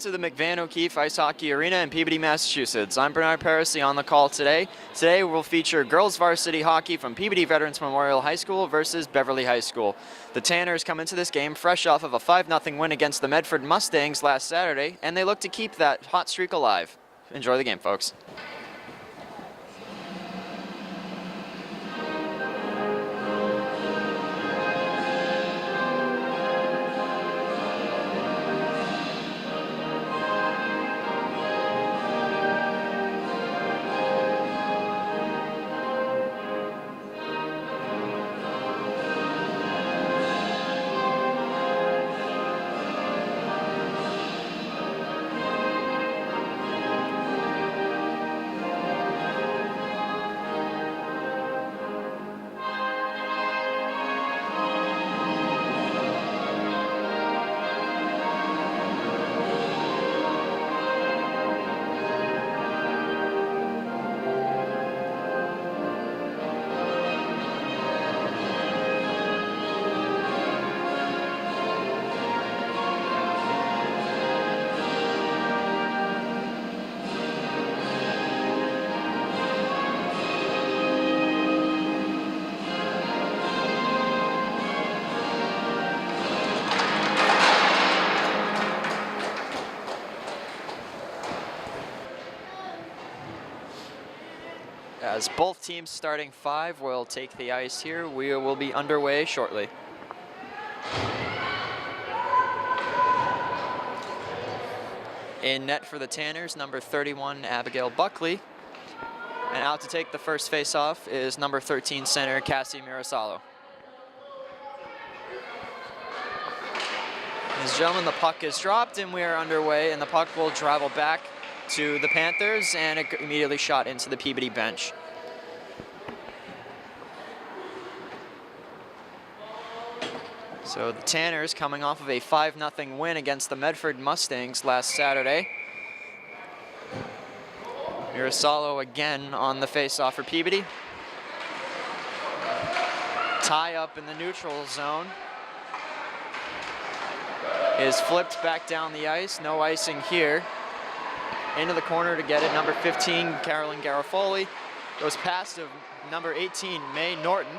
to the McVan O'Keefe Ice Hockey Arena in Peabody, Massachusetts. I'm Bernard Parisi on the call today. Today we'll feature girls varsity hockey from Peabody Veterans Memorial High School versus Beverly High School. The Tanners come into this game fresh off of a 5-0 win against the Medford Mustangs last Saturday, and they look to keep that hot streak alive. Enjoy the game, folks. As both teams starting five will take the ice here, we will be underway shortly. In net for the Tanners, number 31, Abigail Buckley. And out to take the first face-off is number 13 center, Cassie Mirasalo. Ladies and gentlemen, the puck is dropped and we are underway, and the puck will travel back to the Panthers and immediately shot into the Peabody bench. So the Tanners coming off of a 5-0 win against the Medford Mustangs last Saturday. Mirasalo again on the face-off for Peabody. Tie up in the neutral zone. Is flipped back down the ice, no icing here. Into the corner to get it, number 15, Carolyn Garofoli. Goes past to number 18, May Norton,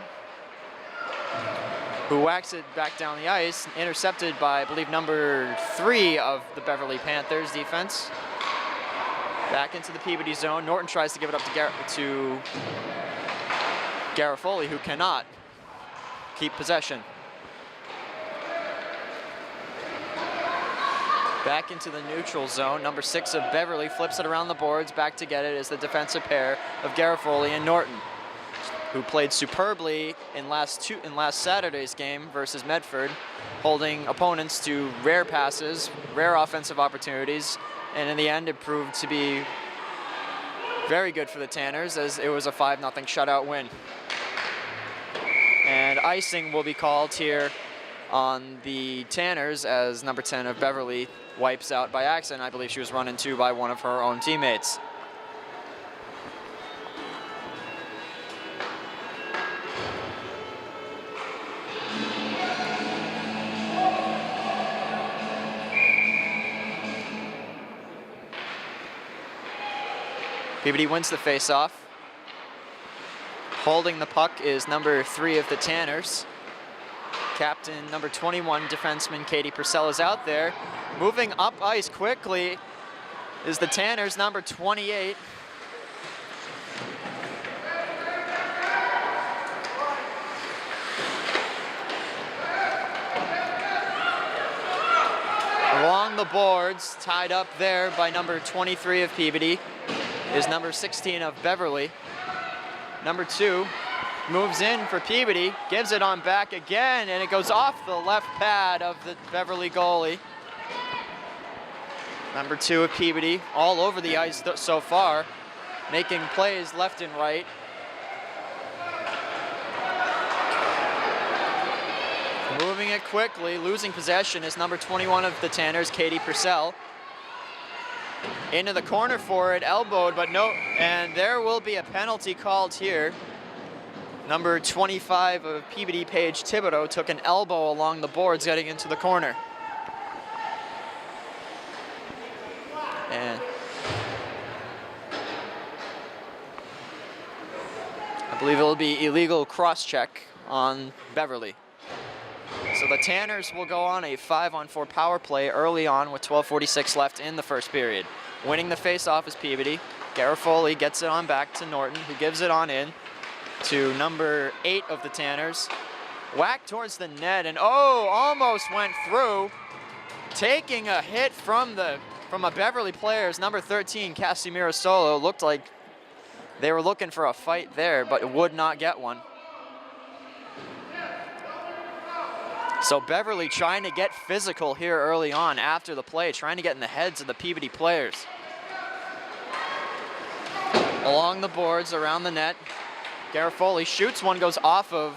who whacks it back down the ice, intercepted by, I believe, number 3 of the Beverly Panthers defense. Back into the Peabody zone. Norton tries to give it up to Garofoli, who cannot keep possession. Back into the neutral zone. Number 6 of Beverly flips it around the boards. Back to get it is the defensive pair of Garofoli and Norton, who played superbly in last Saturday's game versus Medford, holding opponents to rare passes, rare offensive opportunities, and in the end it proved to be very good for the Tanners, as it was a 5-0 shutout win. And icing will be called here on the Tanners as number 10 of Beverly wipes out by accident. I believe she was run into by one of her own teammates. Peabody wins the face-off. Holding the puck is number 3 of the Tanners. Captain number 21, defenseman Katie Purcell, is out there. Moving up ice quickly is the Tanners, number 28. Along the boards, tied up there by number 23 of Peabody, is number 16 of Beverly. Number 2 moves in for Peabody, gives it on back again, and it goes off the left pad of the Beverly goalie. Number 2 of Peabody, all over the ice so far, making plays left and right. Moving it quickly, losing possession is number 21 of the Tanners, Katie Purcell. Into the corner for it, elbowed, but no, and there will be a penalty called here. Number 25 of Peabody, Paige Thibodeau, took an elbow along the boards getting into the corner. And I believe it'll be illegal cross-check on Beverly. So the Tanners will go on a 5-on-4 power play early on with 12:46 left in the first period. Winning the face-off is Peabody. Garofoli gets it on back to Norton, who gives it on in to number 8 of the Tanners. Whack towards the net, and almost went through. Taking a hit from a Beverly player's number 13, Casimiro Solo. Looked like they were looking for a fight there, but would not get one. So Beverly trying to get physical here early on after the play, trying to get in the heads of the Peabody players. Along the boards, around the net, Garofoli shoots one, goes off of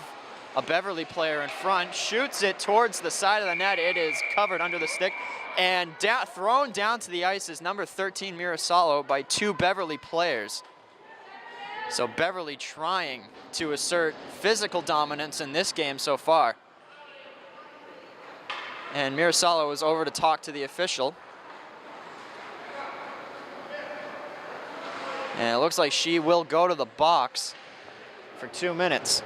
a Beverly player in front, shoots it towards the side of the net. It is covered under the stick, and thrown down to the ice is number 13, Mirasalo, by 2 Beverly players. So Beverly trying to assert physical dominance in this game so far. And Mirasalo is over to talk to the official. And it looks like she will go to the box for 2 minutes,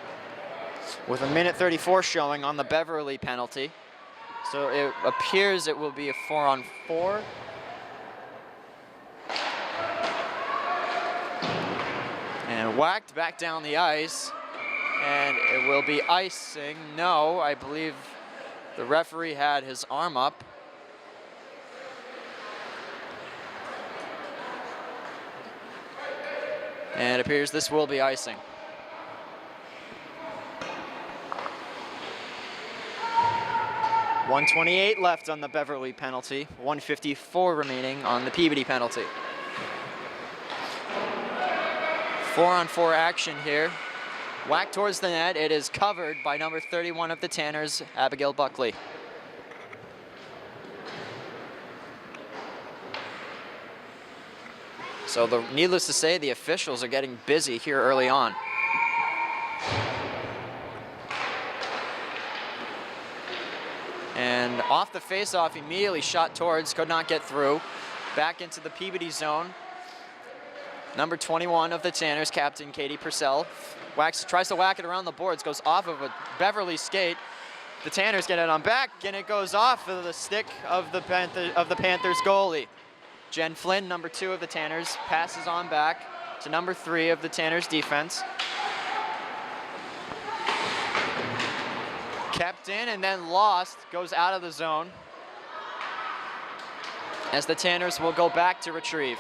with a minute 34 showing on the Beverly penalty. So it appears it will be a 4-on-4. And whacked back down the ice, and it will be icing. No, I believe the referee had his arm up. And it appears this will be icing. .128 left on the Beverly penalty, 1:54 remaining on the Peabody penalty. 4-on-4 action here. Whack towards the net. It is covered by number 31 of the Tanners, Abigail Buckley. So needless to say, the officials are getting busy here early on. And off the face-off, immediately shot towards, could not get through. Back into the Peabody zone. Number 21 of the Tanners, Captain Katie Purcell, tries to whack it around the boards, goes off of a Beverly skate. The Tanners get it on back, and it goes off of the stick of the Panthers goalie. Jen Flynn, number 2 of the Tanners, passes on back to number 3 of the Tanners defense. Kept in and then lost, goes out of the zone, as the Tanners will go back to retrieve.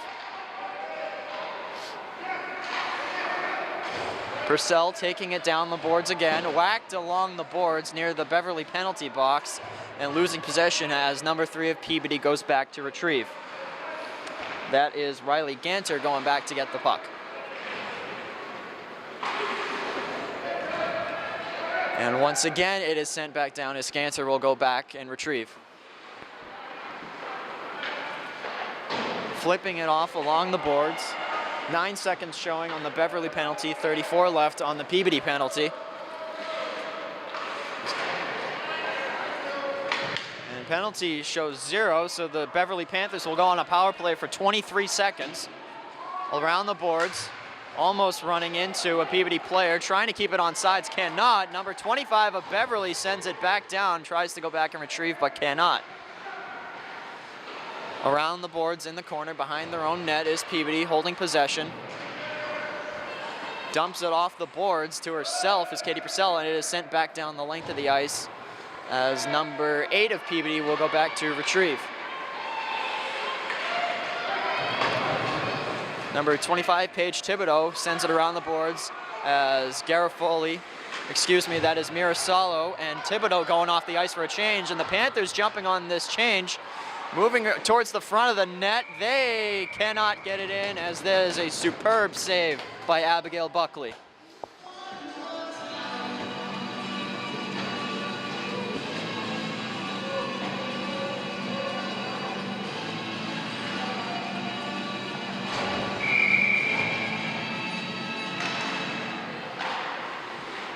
Purcell taking it down the boards again, whacked along the boards near the Beverly penalty box, and losing possession as number 3 of Peabody goes back to retrieve. That is Riley Ganter going back to get the puck. And once again, it is sent back down as Ganter will go back and retrieve. Flipping it off along the boards. 9 seconds showing on the Beverly penalty, 34 left on the Peabody penalty. And penalty shows 0, so the Beverly Panthers will go on a power play for 23 seconds. Around the boards, almost running into a Peabody player, trying to keep it on sides, cannot. Number 25 of Beverly sends it back down, tries to go back and retrieve, but cannot. Around the boards in the corner behind their own net is Peabody holding possession. Dumps it off the boards to herself is Katie Purcell, and it is sent back down the length of the ice as number 8 of Peabody will go back to retrieve. Number 25, Paige Thibodeau, sends it around the boards as Garofoli, that is Mirasalo, and Thibodeau going off the ice for a change, and the Panthers jumping on this change. Moving towards the front of the net, they cannot get it in as there is a superb save by Abigail Buckley.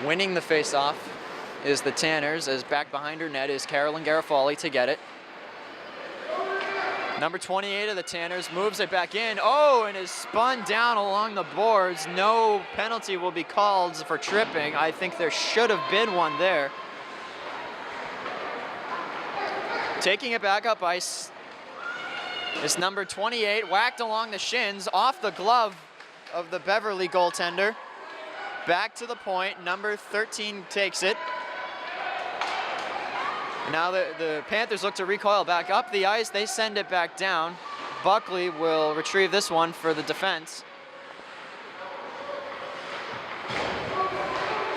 Winning the faceoff is the Tanners, as back behind her net is Carolyn Garofoli to get it. Number 28 of the Tanners moves it back in. Oh, and is spun down along the boards. No penalty will be called for tripping. I think there should have been one there. Taking it back up ice is number 28, whacked along the shins, off the glove of the Beverly goaltender. Back to the point, number 13 takes it. Now the Panthers look to recoil back up the ice. They send it back down. Buckley will retrieve this one for the defense.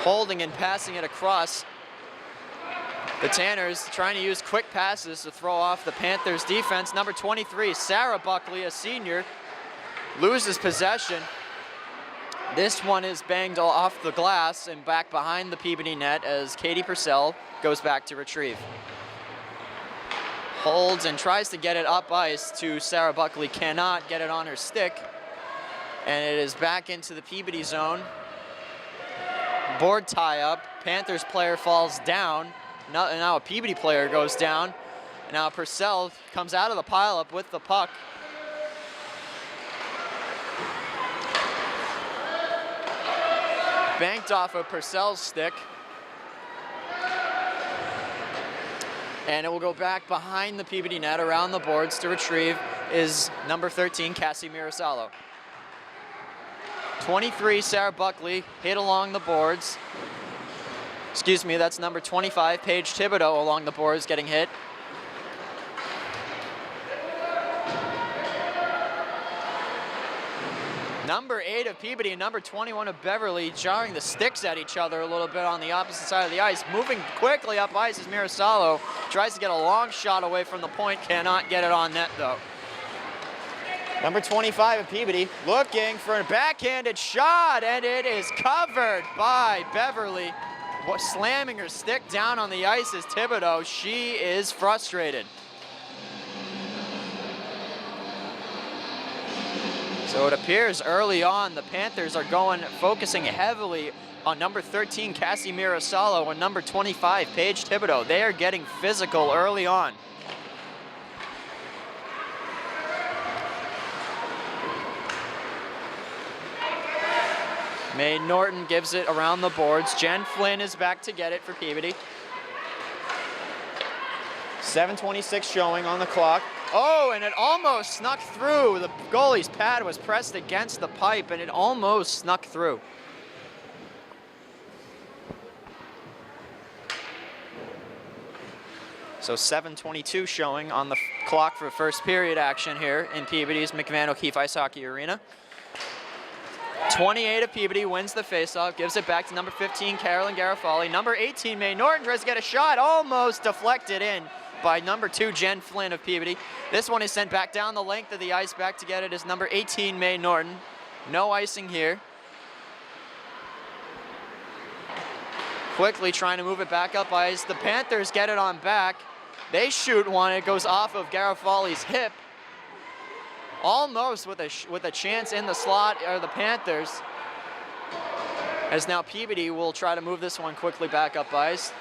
Holding and passing it across. The Tanners trying to use quick passes to throw off the Panthers defense. Number 23, Sarah Buckley, a senior, loses possession. This one is banged off the glass and back behind the Peabody net as Katie Purcell goes back to retrieve. Holds and tries to get it up ice to Sarah Buckley, cannot get it on her stick. And it is back into the Peabody zone. Board tie up, Panthers player falls down. Now a Peabody player goes down. And now Purcell comes out of the pileup with the puck. Banked off of Purcell's stick. And it will go back behind the Peabody net around the boards to retrieve is number 13, Cassie Mirasalo. 23, Sarah Buckley, hit along the boards. Excuse me, that's number 25, Paige Thibodeau along the boards getting hit. Number 8 of Peabody and number 21 of Beverly jarring the sticks at each other a little bit on the opposite side of the ice. Moving quickly up ice is Mirasalo. Tries to get a long shot away from the point, cannot get it on net though. Number 25 of Peabody looking for a backhanded shot, and it is covered by Beverly. Slamming her stick down on the ice is Thibodeau. She is frustrated. So it appears early on the Panthers are focusing heavily on number 13, Cassie Mirasalo, and number 25, Paige Thibodeau. They are getting physical early on. Mae Norton gives it around the boards. Jen Flynn is back to get it for Peabody. 7:26 showing on the clock. Oh, and it almost snuck through. The goalie's pad was pressed against the pipe, and it almost snuck through. So 7:22 showing on the clock for first period action here in Peabody's McMahon O'Keefe Ice Hockey Arena. 28 of Peabody wins the faceoff, gives it back to number 15, Carolyn Garofoli. Number 18, Mae Norton tries to get a shot, almost deflected in by number 2, Jen Flynn of Peabody. This one is sent back down the length of the ice. Back to get it is number 18, Mae Norton. No icing here. Quickly trying to move it back up ice. The Panthers get it on back. They shoot one. It goes off of Garofoli's hip. Almost with a chance in the slot are the Panthers. As now Peabody will try to move this one quickly back up ice.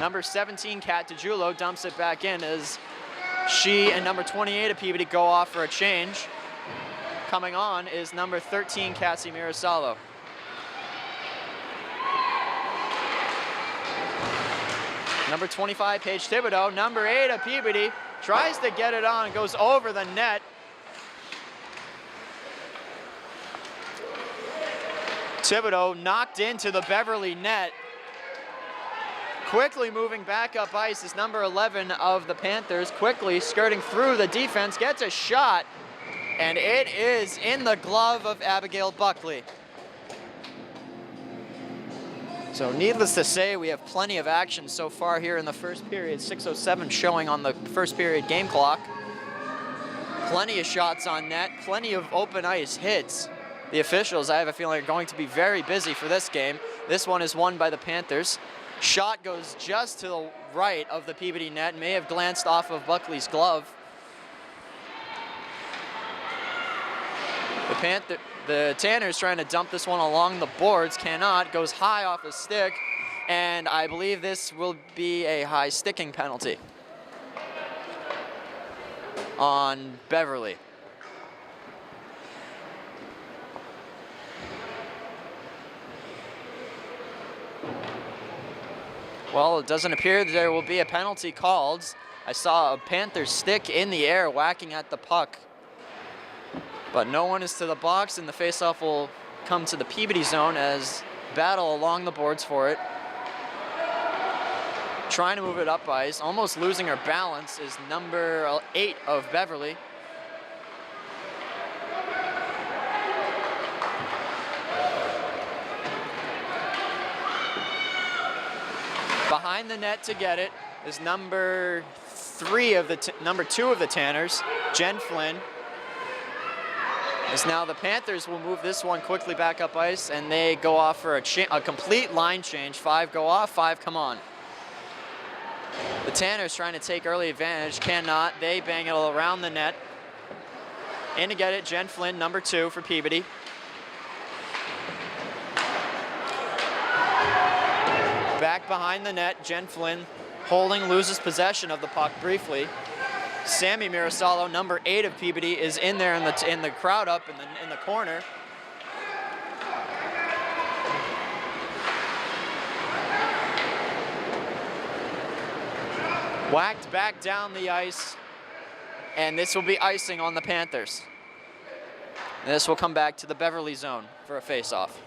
Number 17, Kat DiGiulio, dumps it back in as she and number 28 of Peabody go off for a change. Coming on is number 13, Cassie Mirasalo. Number 25, Paige Thibodeau. Number 8 of Peabody tries to get it on, goes over the net. Thibodeau knocked into the Beverly net. Quickly moving back up ice is number 11 of the Panthers, quickly skirting through the defense, gets a shot, and it is in the glove of Abigail Buckley. So needless to say, we have plenty of action so far here in the first period. 6:07 showing on the first period game clock. Plenty of shots on net, plenty of open ice hits. The officials, I have a feeling, are going to be very busy for this game. This one is won by the Panthers. Shot goes just to the right of the Peabody net, may have glanced off of Buckley's glove. The Tanners trying to dump this one along the boards, cannot, goes high off his stick, and I believe this will be a high sticking penalty. on Beverly. Well, it doesn't appear that there will be a penalty called. I saw a Panthers stick in the air whacking at the puck, but no one is to the box, and the faceoff will come to the Peabody zone as battle along the boards for it. Trying to move it up ice, almost losing her balance, is number 8 of Beverly. Behind the net to get it is number 2 of the Tanners, Jen Flynn. As now the Panthers will move this one quickly back up ice, and they go off for a complete line change. 5 go off, 5 come on. The Tanners trying to take early advantage, cannot. They bang it all around the net. In to get it, Jen Flynn, number 2 for Peabody. Back behind the net, Jen Flynn holding, loses possession of the puck briefly. Sammy Mirasalo, number 8 of Peabody, is in there in the crowd up in the corner. Whacked back down the ice, and this will be icing on the Panthers. And this will come back to the Beverly zone for a face-off.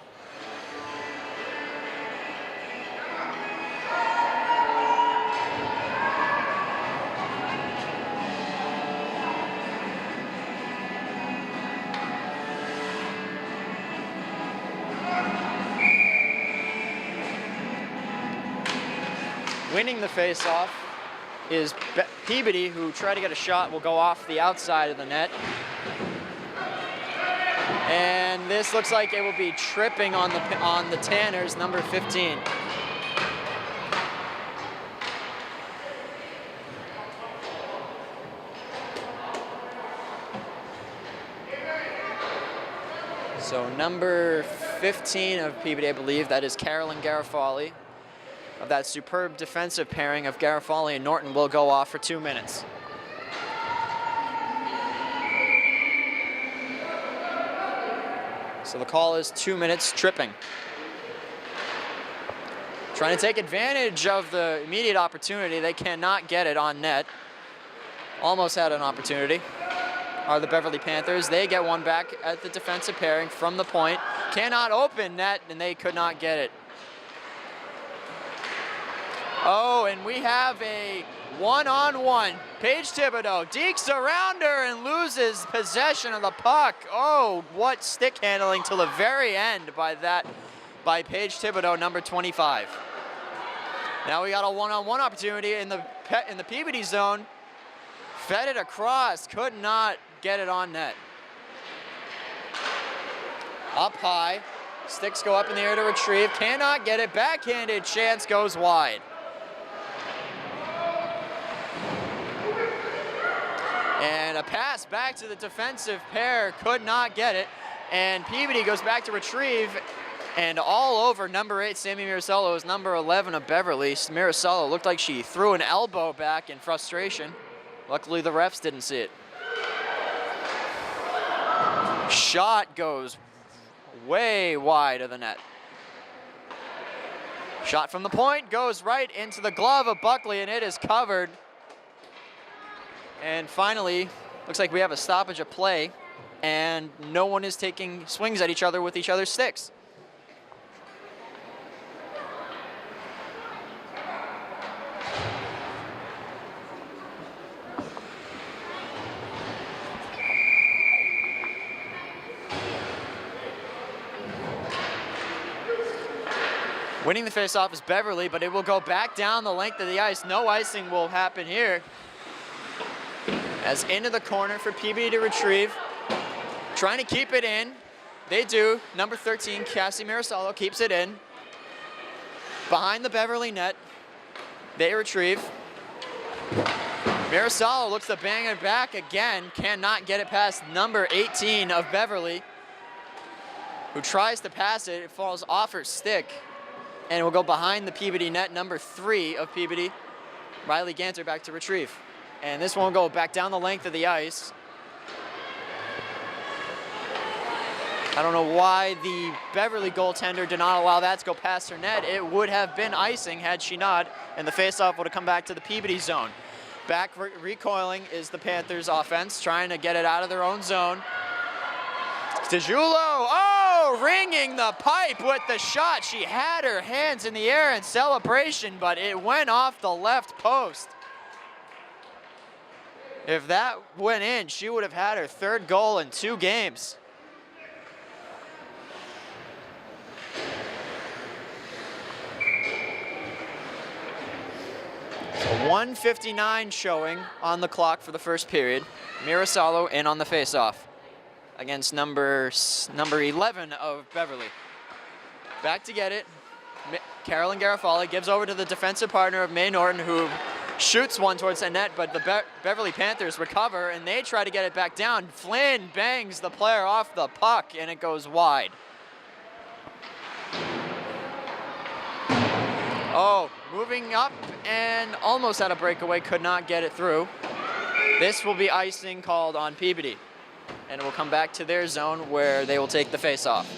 Winning the face-off is Peabody, who tried to get a shot, will go off the outside of the net. And this looks like it will be tripping on the Tanners, number 15. So number 15 of Peabody, I believe, that is Carolyn Garofoli. Of that superb defensive pairing of Garofoli and Norton, will go off for 2 minutes. So the call is 2 minutes tripping. Trying to take advantage of the immediate opportunity. They cannot get it on net. Almost had an opportunity. Are the Beverly Panthers. They get one back at the defensive pairing from the point. Cannot open net, and they could not get it. Oh, and we have a one-on-one. Paige Thibodeau dekes around her and loses possession of the puck. Oh, what stick handling till the very end by Paige Thibodeau, number 25. Now we got a one-on-one opportunity in the Peabody zone. Fed it across, could not get it on net. Up high, sticks go up in the air to retrieve, cannot get it, backhanded chance goes wide. And a pass back to the defensive pair, could not get it. And Peabody goes back to retrieve, and all over number 8, Sammy Mirasalo, is number 11 of Beverly. Mirasalo looked like she threw an elbow back in frustration. Luckily, the refs didn't see it. Shot goes way wide of the net. Shot from the point goes right into the glove of Buckley, and it is covered. And finally, looks like we have a stoppage of play, and no one is taking swings at each other with each other's sticks. Winning the faceoff is Beverly, but it will go back down the length of the ice. No icing will happen here. As into the corner for Peabody to retrieve. Trying to keep it in. They do. Number 13, Cassie Mirasalo, keeps it in. Behind the Beverly net. They retrieve. Mirasalo looks to bang it back again. Cannot get it past number 18 of Beverly, who tries to pass it. It falls off her stick. And it will go behind the Peabody net, number 3 of Peabody. Riley Ganter back to retrieve. And this one will go back down the length of the ice. I don't know why the Beverly goaltender did not allow that to go past her net. It would have been icing had she not, and the faceoff would have come back to the Peabody zone. Back recoiling is the Panthers offense, trying to get it out of their own zone. DeJulo, oh, ringing the pipe with the shot. She had her hands in the air in celebration, but it went off the left post. If that went in, she would have had her third goal in 2 games. So 1:59 showing on the clock for the first period. Mirasalo in on the faceoff against number 11 of Beverly. Back to get it. Carolyn Garofoli gives over to the defensive partner of May Norton, who shoots one towards the net, but the Beverly Panthers recover, and they try to get it back down. Flynn bangs the player off the puck, and it goes wide. Oh, moving up and almost had a breakaway, could not get it through. This will be icing called on Peabody, and it will come back to their zone where they will take the face-off.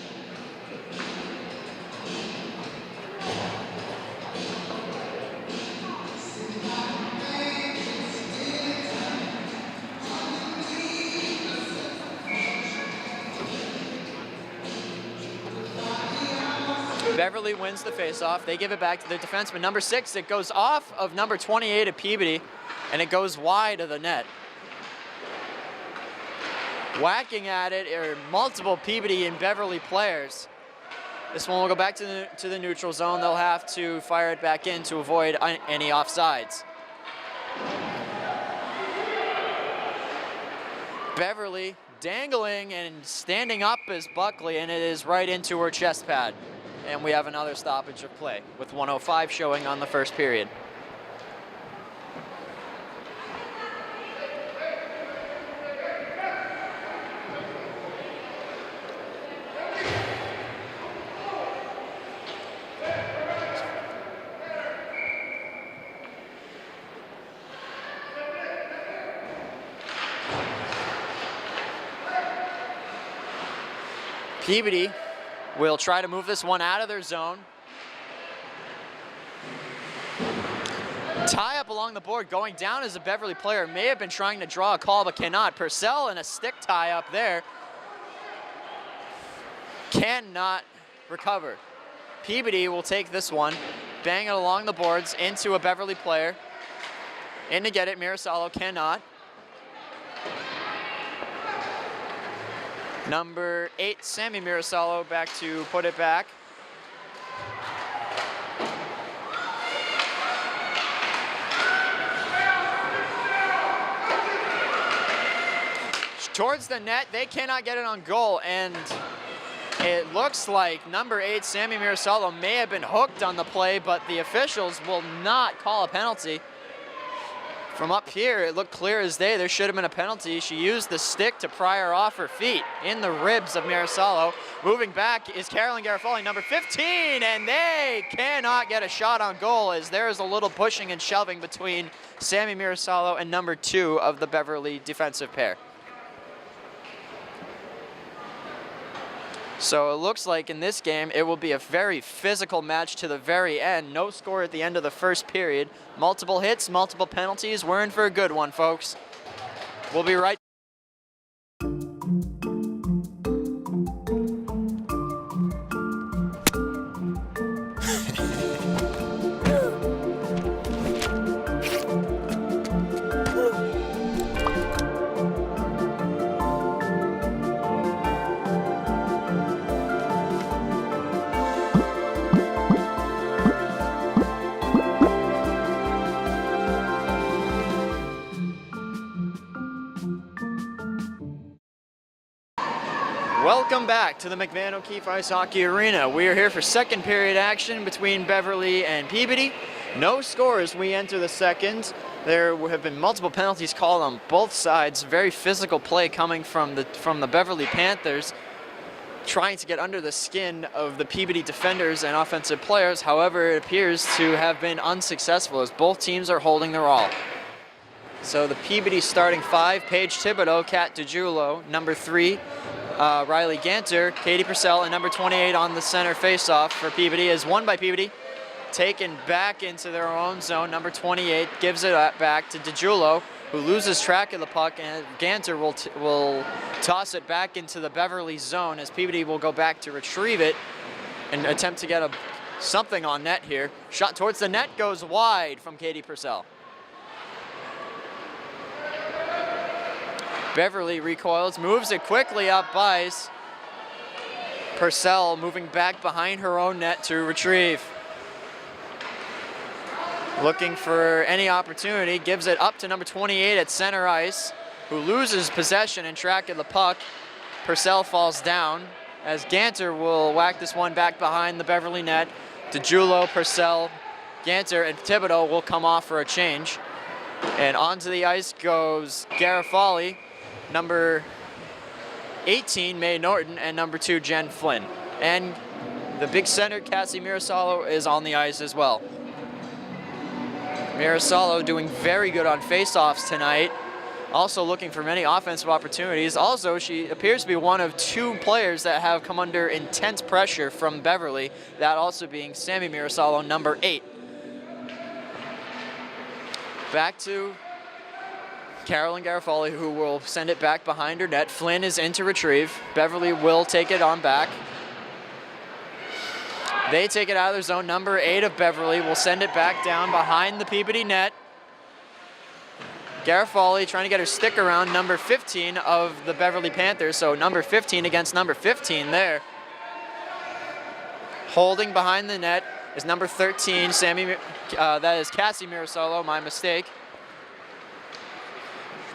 Beverly wins the faceoff. They give it back to their defenseman. Number 6, it goes off of number 28 of Peabody, and it goes wide of the net. Whacking at it are multiple Peabody and Beverly players. This one will go back to the neutral zone. They'll have to fire it back in to avoid any offsides. Beverly dangling and standing up as Buckley, and it is right into her chest pad. And we have another stoppage of play with 1:05 showing on the first period. Peabody will try to move this one out of their zone. Tie up along the board, going down as a Beverly player. May have been trying to draw a call, but cannot. Purcell and a stick tie up there. Cannot recover. Peabody will take this one, bang it along the boards into a Beverly player. In to get it, Mirasalo cannot. Number 8, Sammy Mirasalo, back to put it back. Towards the net, they cannot get it on goal, and it looks like number 8, Sammy Mirasalo, may have been hooked on the play, but the officials will not call a penalty. From up here, it looked clear as day. There should have been a penalty. She used the stick to pry her off her feet in the ribs of Mirasalo. Moving back is Carolyn Garofoli, number 15, and they cannot get a shot on goal as there is a little pushing and shoving between Sammy Mirasalo and number 2 of the Beverly defensive pair. So it looks like in this game, it will be a very physical match to the very end. No score at the end of the first period. Multiple hits, multiple penalties. We're in for a good one, folks. We'll be right back. Welcome back to the McMahon O'Keefe Ice Hockey Arena. We are here for second period action between Beverly and Peabody. No score as we enter the second. There have been multiple penalties called on both sides. Very physical play coming from the Beverly Panthers, trying to get under the skin of the Peabody defenders and offensive players. However, it appears to have been unsuccessful as both teams are holding their all. So the Peabody starting 5, Paige Thibodeau, Kat DiGiulio, number 3, Riley Ganter, Katie Purcell, and number 28 on the center faceoff for Peabody is won by Peabody. Taken back into their own zone, number 28 gives it back to DiGiulio, who loses track of the puck, and Ganter will toss it back into the Beverly zone as Peabody will go back to retrieve it and attempt to get something on net here. Shot towards the net goes wide from Katie Purcell. Beverly recoils, moves it quickly up ice. Purcell moving back behind her own net to retrieve. Looking for any opportunity, gives it up to number 28 at center ice, who loses possession and track of the puck. Purcell falls down as Ganter will whack this one back behind the Beverly net. DiGiulio, Purcell, Ganter, and Thibodeau will come off for a change. And onto the ice goes Garofoli, number 18, May Norton, and number 2, Jen Flynn. And the big center, Cassie Mirasalo, is on the ice as well. Mirasalo doing very good on faceoffs tonight. Also looking for many offensive opportunities. Also, she appears to be one of 2 players that have come under intense pressure from Beverly, that also being Sammy Mirasalo, number 8. Back to Carolyn Garofoli, who will send it back behind her net. Flynn is in to retrieve. Beverly will take it on back. They take it out of their zone. Number 8 of Beverly will send it back down behind the Peabody net. Garofoli trying to get her stick around number 15 of the Beverly Panthers, so number 15 against number 15 there. Holding behind the net is number 13, that is Cassie Mirasalo, my mistake.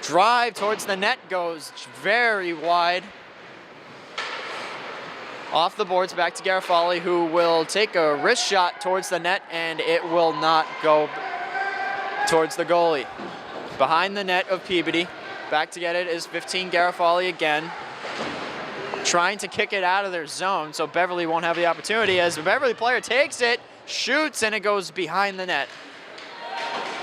Drive towards the net goes very wide. Off the boards, back to Garofoli, who will take a wrist shot towards the net, and it will not go towards the goalie. Behind the net of Peabody, back to get it is 15 Garofoli again. Trying to kick it out of their zone, so Beverly won't have the opportunity as the Beverly player takes it, shoots, and it goes behind the net.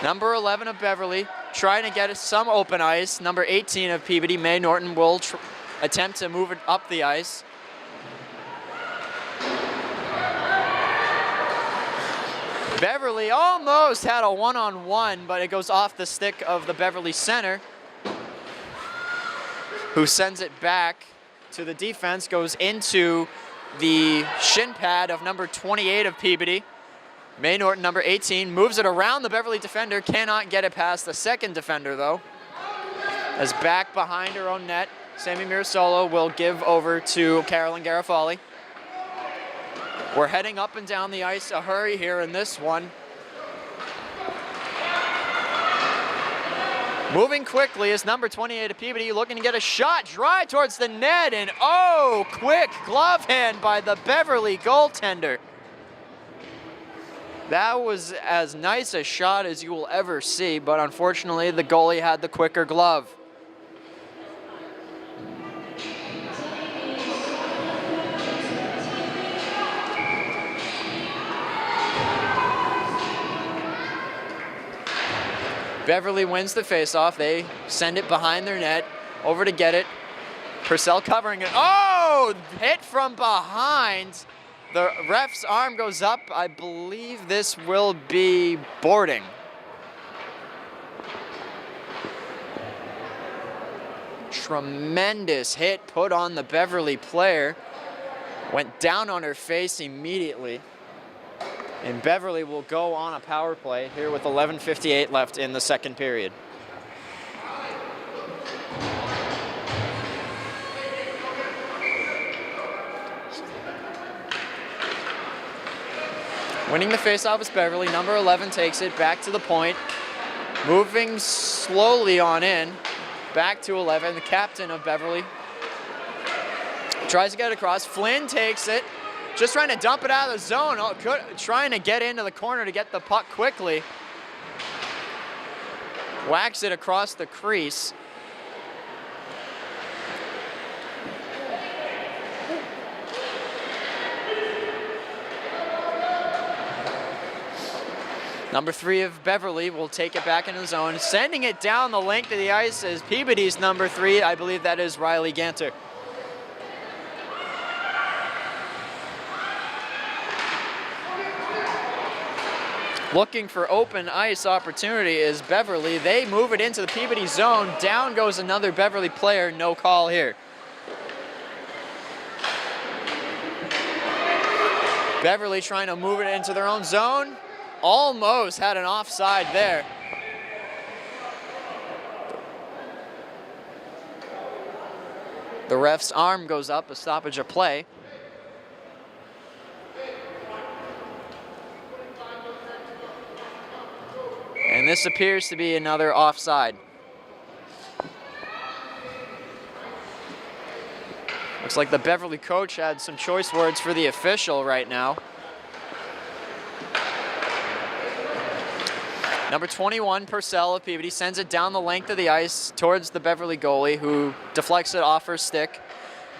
Number 11 of Beverly trying to get some open ice. Number 18 of Peabody, May Norton, will attempt to move it up the ice. Beverly almost had a one-on-one, but it goes off the stick of the Beverly center, who sends it back to the defense, goes into the shin pad of number 28 of Peabody. May Norton, number 18, moves it around the Beverly defender, cannot get it past the second defender though. As back behind her own net, Sammy Mirasalo will give over to Carolyn Garofoli. We're heading up and down the ice, a hurry here in this one. Moving quickly is number 28 of Peabody, looking to get a shot, drive towards the net, and oh, quick glove hand by the Beverly goaltender. That was as nice a shot as you will ever see, but unfortunately the goalie had the quicker glove. Beverly wins the faceoff. They send it behind their net, over to get it. Purcell covering it. Oh, hit from behind. The ref's arm goes up. I believe this will be boarding. Tremendous hit put on the Beverly player. Went down on her face immediately. And Beverly will go on a power play here with 11:58 left in the second period. Winning the faceoff is Beverly. Number 11 takes it back to the point. Moving slowly on in. Back to 11, the captain of Beverly. Tries to get it across. Flynn takes it. Just trying to dump it out of the zone. Trying to get into the corner to get the puck quickly. Whacks it across the crease. Number 3 of Beverly will take it back into the zone. Sending it down the length of the ice is Peabody's number 3. I believe that is Riley Ganter. Looking for open ice opportunity is Beverly. They move it into the Peabody zone. Down goes another Beverly player. No call here. Beverly trying to move it into their own zone. Almost had an offside there. The ref's arm goes up, a stoppage of play. And this appears to be another offside. Looks like the Beverly coach had some choice words for the official right now. Number 21, Purcell of Peabody, sends it down the length of the ice towards the Beverly goalie, who deflects it off her stick.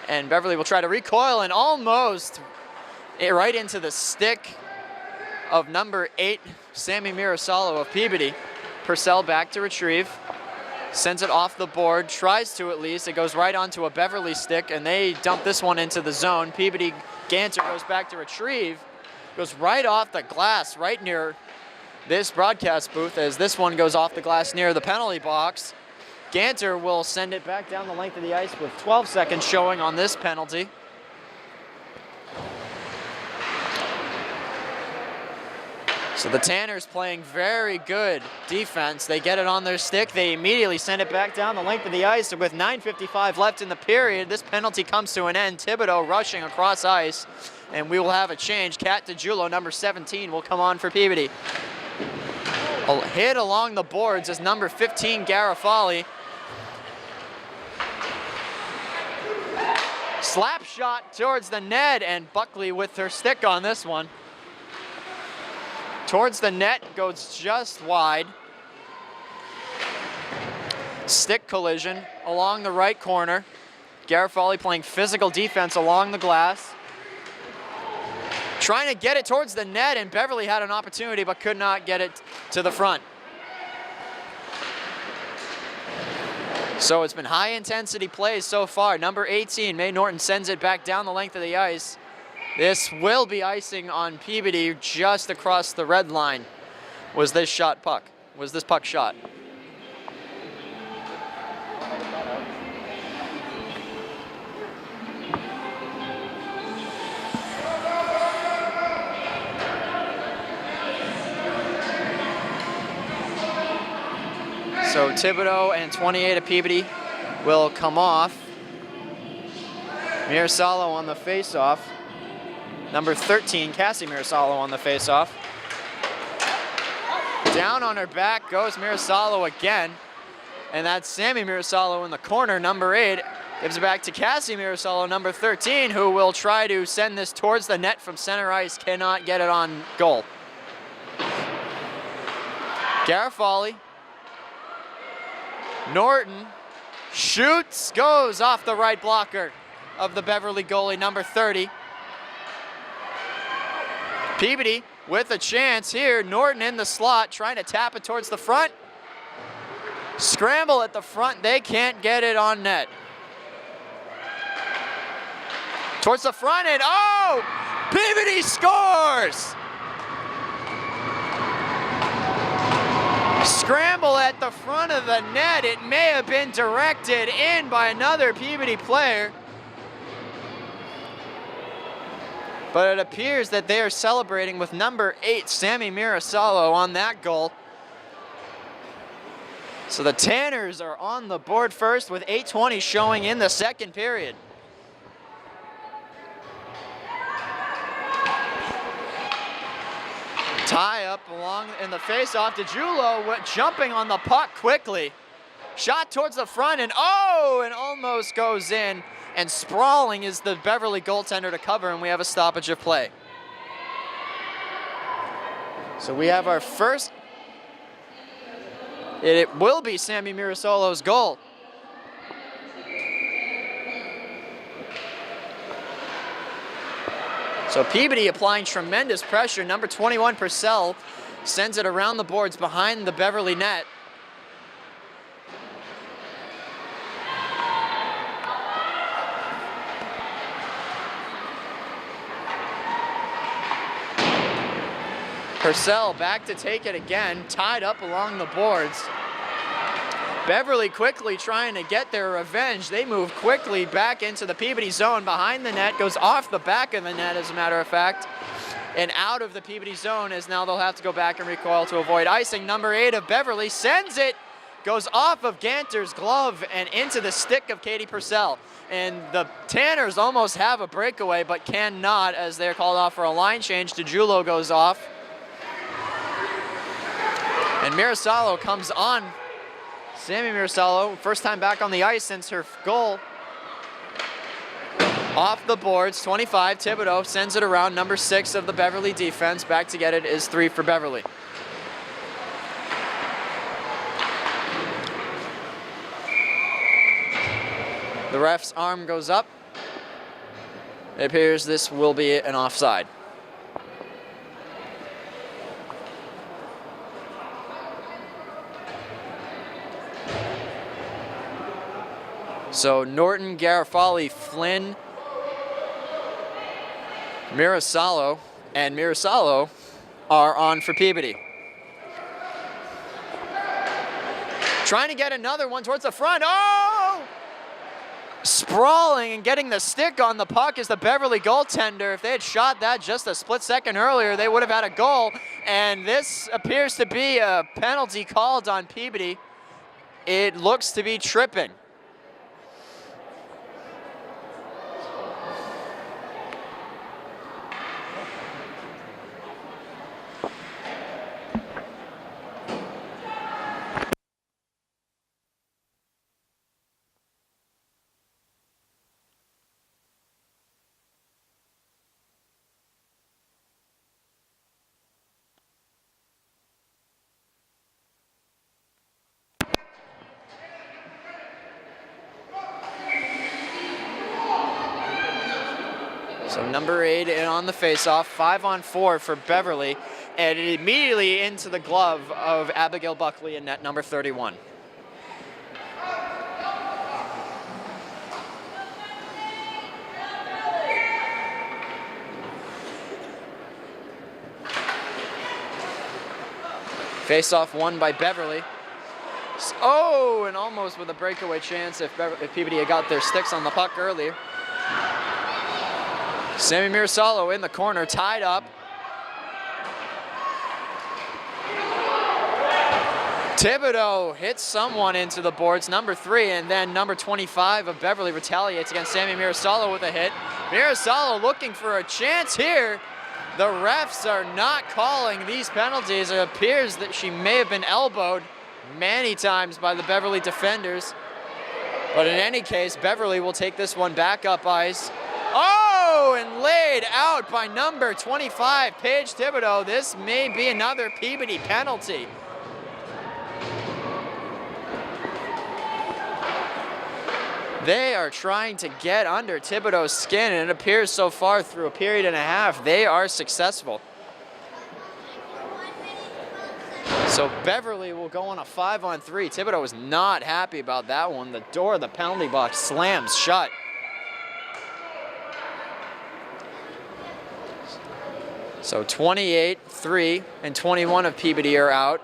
And Beverly will try to recoil and almost right into the stick of number 8, Sammy Mirasalo of Peabody. Purcell back to retrieve. Sends it off the board, tries to at least. It goes right onto a Beverly stick, and they dump this one into the zone. Peabody Ganter goes back to retrieve. Goes right off the glass, right near this broadcast booth, as this one goes off the glass near the penalty box. Ganter will send it back down the length of the ice with 12 seconds showing on this penalty. So the Tanners playing very good defense. They get it on their stick. They immediately send it back down the length of the ice. And with 9:55 left in the period, this penalty comes to an end. Thibodeau rushing across ice, and we will have a change. Kat DiGiulio, number 17, will come on for Peabody. A hit along the boards is number 15, Garofali. Slap shot towards the net, and Buckley with her stick on this one. Towards the net, goes just wide. Stick collision along the right corner. Garofali playing physical defense along the glass. Trying to get it towards the net, and Beverly had an opportunity but could not get it to the front. So it's been high intensity plays so far. Number 18, Mae Norton, sends it back down the length of the ice. This will be icing on Peabody just across the red line. Was this puck shot? So Thibodeau and 28 of Peabody will come off. Mirasalo on the faceoff. Number 13, Cassie Mirasalo on the faceoff. Down on her back goes Mirasalo again. And that's Sammy Mirasalo in the corner, number 8. Gives it back to Cassie Mirasalo, number 13, who will try to send this towards the net from center ice. Cannot get it on goal. Garofali. Norton shoots, goes off the right blocker of the Beverly goalie, number 30. Peabody with a chance here. Norton in the slot, trying to tap it towards the front. Scramble at the front, they can't get it on net. Towards the front, and oh! Peabody scores! Scramble at the front of the net. It may have been directed in by another Peabody player. But it appears that they are celebrating with number 8, Sammy Mirasalo, on that goal. So the Tanners are on the board first with 8:20 showing in the second period. Tie up along in the face-off. DiGiulio jumping on the puck quickly. Shot towards the front, and oh, and almost goes in. And sprawling is the Beverly goaltender to cover, and we have a stoppage of play. So we have our first. It will be Sammy Mirasolo's goal. So Peabody applying tremendous pressure. Number 21, Purcell, sends it around the boards behind the Beverly net. Purcell back to take it again, tied up along the boards. Beverly quickly trying to get their revenge. They move quickly back into the Peabody zone behind the net, goes off the back of the net as a matter of fact, and out of the Peabody zone, as now they'll have to go back and recoil to avoid icing. Number 8 of Beverly sends it, goes off of Ganter's glove and into the stick of Katie Purcell. And the Tanners almost have a breakaway, but cannot as they're called off for a line change. DeJulo goes off. And Mirasalo comes on. Sammy Mirasalo, first time back on the ice since her goal. Off the boards, 25, Thibodeau sends it around. Number 6 of the Beverly defense. Back to get it is 3 for Beverly. The ref's arm goes up. It appears this will be an offside. So Norton, Garofali, Flynn, Mirasalo, and Mirasalo are on for Peabody. Trying to get another one towards the front. Oh! Sprawling and getting the stick on the puck is the Beverly goaltender. If they had shot that just a split second earlier, they would have had a goal. And this appears to be a penalty called on Peabody. It looks to be tripping. So number 8 in on the faceoff, 5-on-4 for Beverly, and immediately into the glove of Abigail Buckley in net number 31. Faceoff won by Beverly. Oh, and almost with a breakaway chance if Peabody had got their sticks on the puck earlier. Sammy Mirasalo in the corner, tied up. Thibodeau hits someone into the boards, number 3, and then number 25 of Beverly retaliates against Sammy Mirasalo with a hit. Mirasalo looking for a chance here. The refs are not calling these penalties. It appears that she may have been elbowed many times by the Beverly defenders. But in any case, Beverly will take this one back up ice. Oh, and laid out by number 25, Paige Thibodeau. This may be another Peabody penalty. They are trying to get under Thibodeau's skin, and it appears so far through a period and a half, they are successful. So Beverly will go on a 5-on-3. Thibodeau was not happy about that one. The door of the penalty box slams shut. So 28, 3, and 21 of Peabody are out,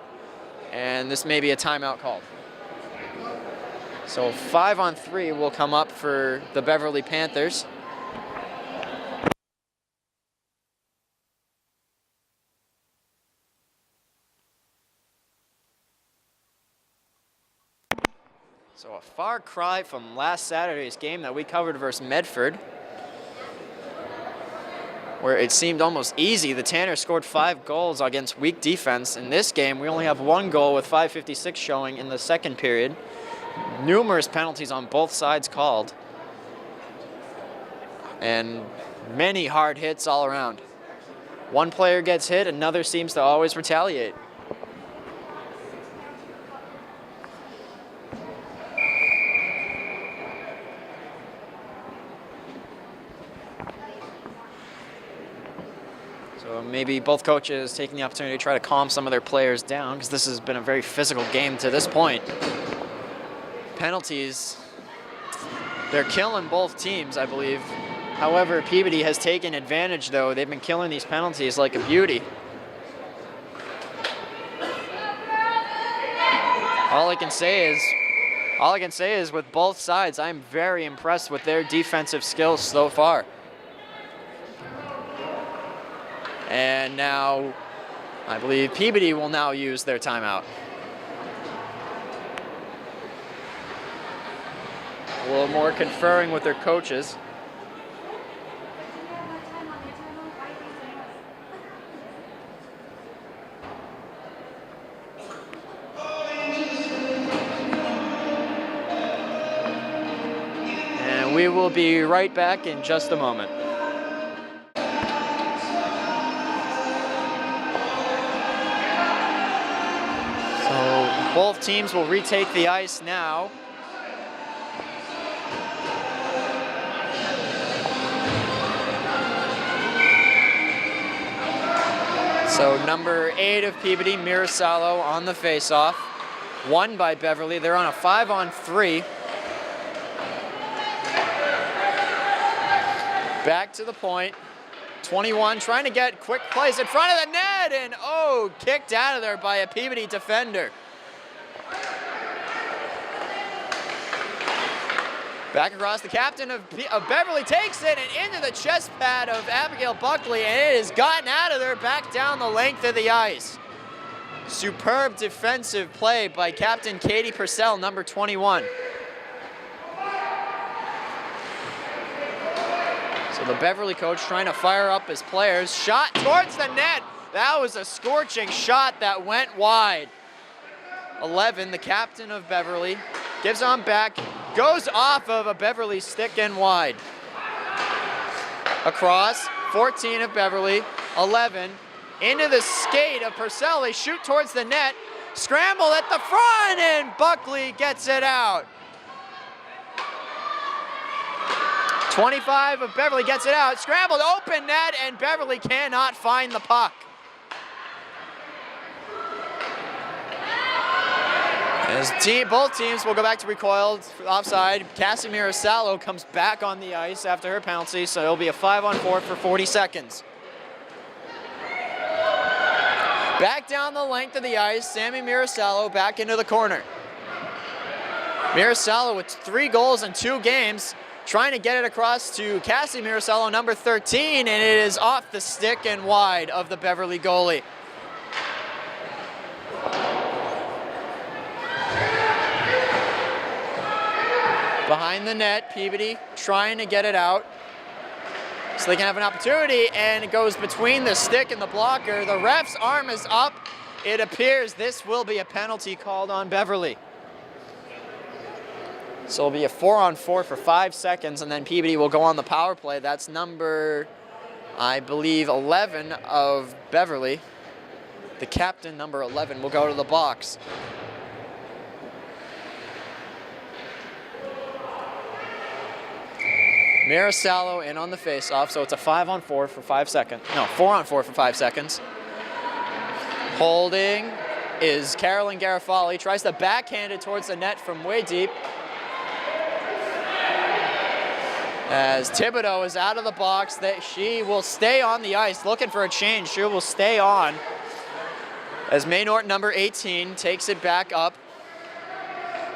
and this may be a timeout called. So 5-on-3 will come up for the Beverly Panthers. So a far cry from last Saturday's game that we covered versus Medford, where it seemed almost easy. The Tanners scored 5 goals against weak defense. In this game, we only have 1 goal with 5:56 showing in the second period. Numerous penalties on both sides called. And many hard hits all around. One player gets hit, another seems to always retaliate. So So maybe both coaches taking the opportunity to try to calm some of their players down, because this has been a very physical game to this point. Penalties, they're killing both teams, I believe. However, Peabody has taken advantage, though. They've been killing these penalties like a beauty. All I can say is with both sides, I'm very impressed with their defensive skills so far. And now, I believe Peabody will now use their timeout. A little more conferring with their coaches. And we will be right back in just a moment. So both teams will retake the ice now. So number 8 of Peabody, Mirasalo, on the faceoff. Won by Beverly. They're on a 5-on-3. Back to the point. 21 trying to get quick plays in front of the net, and kicked out of there by a Peabody defender. Back across, the captain of Beverly takes it and into the chest pad of Abigail Buckley, and it has gotten out of there back down the length of the ice. Superb defensive play by Captain Katie Purcell, number 21. So the Beverly coach trying to fire up his players. Shot towards the net. That was a scorching shot that went wide. 11, the captain of Beverly, gives on back. Goes off of a Beverly stick and wide. Across, 14 of Beverly, 11. Into the skate of Purcell. They shoot towards the net. Scramble at the front, and Buckley gets it out. 25 of Beverly gets it out. Scrambled, open net, and Beverly cannot find the puck. Both teams will go back to recoiled offside. Casimira Salo comes back on the ice after her penalty, so it'll be a 5-on-4 for 40 seconds. Back down the length of the ice, Sammy Mirasalo back into the corner. Mirasalo with 3 goals in 2 games, trying to get it across to Cassie Mirasalo, number 13, and it is off the stick and wide of the Beverly goalie. Behind the net, Peabody trying to get it out so they can have an opportunity, and it goes between the stick and the blocker. The ref's arm is up. It appears this will be a penalty called on Beverly. So it'll be a 4-on-4 for 5 seconds, and then Peabody will go on the power play. That's number, I believe, 11 of Beverly. The captain, number 11, will go to the box. Mirasalo in on the face-off, so it's a 5-on-4 for 5 seconds. No, 4-on-4 for 5 seconds. Holding is Carolyn Garofali. Tries to backhand it towards the net from way deep. As Thibodeau is out of the box, she will stay on the ice, looking for a change. She will stay on. As Maynort, number 18, takes it back up.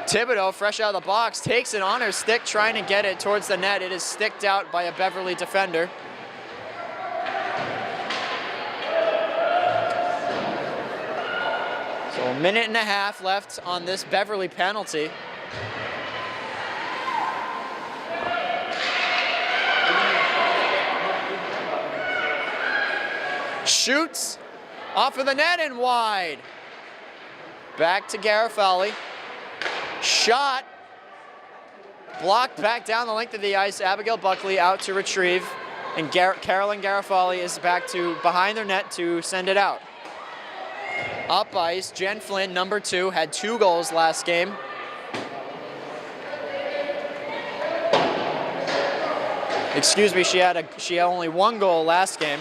Thibodeau, fresh out of the box, takes it on her stick, trying to get it towards the net. It is sticked out by a Beverly defender. So a minute and a half left on this Beverly penalty. Shoots off of the net and wide. Back to Garofali. Shot. Blocked back down the length of the ice. Abigail Buckley out to retrieve. And Carolyn Garofali is back to behind their net to send it out. Up ice, Jen Flynn, number 2, had 2 goals last game. Excuse me, she had only 1 goal last game.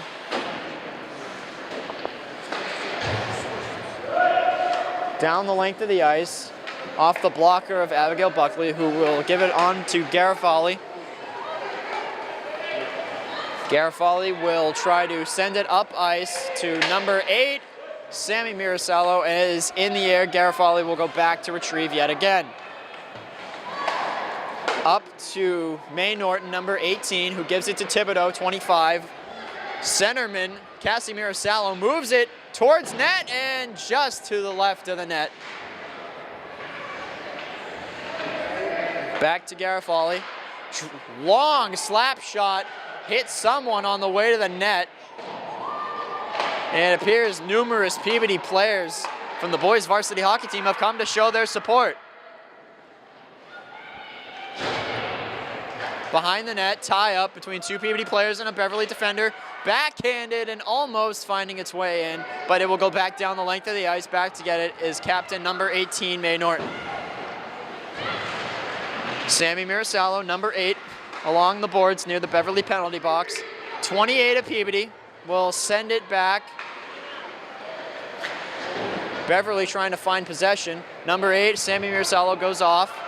down the length of the ice, off the blocker of Abigail Buckley, who will give it on to Garofoli. Garofoli will try to send it up ice to number 8, Sammy Mirasallo, is in the air. Garofoli will go back to retrieve yet again. Up to May Norton, number 18, who gives it to Thibodeau, 25. Centerman, Cassie Mirasallo, moves it towards net and just to the left of the net. Back to Garofoli. Long slap shot, hit someone on the way to the net. And it appears numerous Peabody players from the boys varsity hockey team have come to show their support. Behind the net, tie up between two Peabody players and a Beverly defender. Backhanded and almost finding its way in, but it will go back down the length of the ice. Back to get it is captain number 18, May Norton. Sammy Mirasallo, number 8, along the boards near the Beverly penalty box. 28 of Peabody will send it back. Beverly trying to find possession. Number 8, Sammy Mirasallo goes off.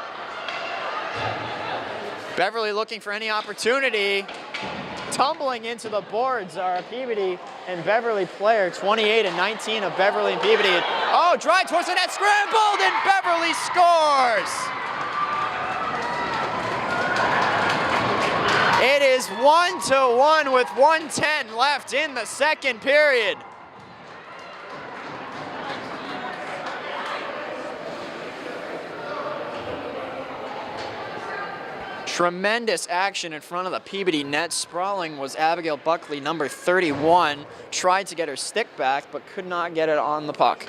Beverly looking for any opportunity. Tumbling into the boards are Peabody and Beverly player, 28 and 19 of Beverly and Peabody. Oh, drive towards the net, scrambled, and Beverly scores! It is 1-1 with 1:10 left in the second period. Tremendous action in front of the Peabody net. Sprawling was Abigail Buckley, number 31. Tried to get her stick back, but could not get it on the puck.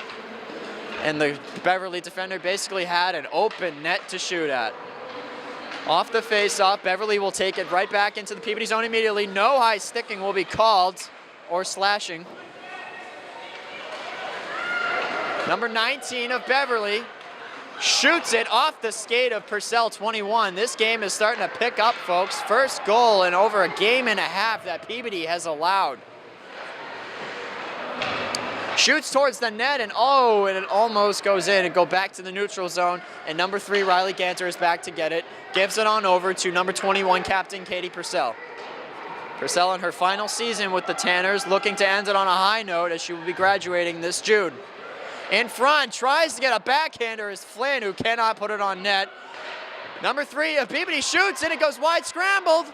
And the Beverly defender basically had an open net to shoot at. Off the face-off, Beverly will take it right back into the Peabody zone immediately. No high sticking will be called, or slashing. Number 19 of Beverly shoots it off the skate of Purcell, 21. This game is starting to pick up, folks. First goal in over a game and a half that Peabody has allowed. Shoots towards the net, and oh, and it almost goes in and go back to the neutral zone. And number 3, Riley Ganter, is back to get it. Gives it on over to number 21, captain Katie Purcell. Purcell in her final season with the Tanners, looking to end it on a high note as she will be graduating this June. In front, tries to get a backhander is Flynn, who cannot put it on net. Number 3 of Peabody shoots, and it goes wide, scrambled.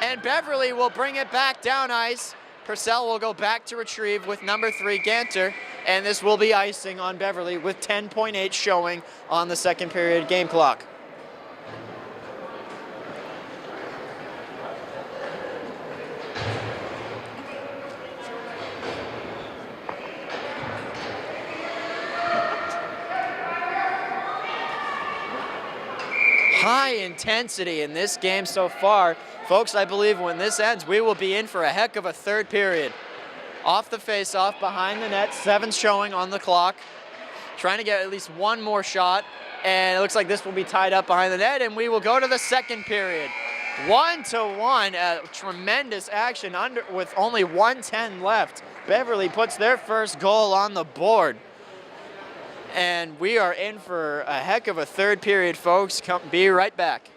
And Beverly will bring it back down ice. Purcell will go back to retrieve with number 3, Ganter, and this will be icing on Beverly with 10.8 showing on the second period game clock. High intensity in this game so far. Folks, I believe when this ends, we will be in for a heck of a third period. Off the face-off, behind the net, 7 showing on the clock. Trying to get at least one more shot, and it looks like this will be tied up behind the net, and we will go to the second period. 1-1, tremendous action with only 1:10 left. Beverly puts their first goal on the board. And we are in for a heck of a third period, folks. Be right back.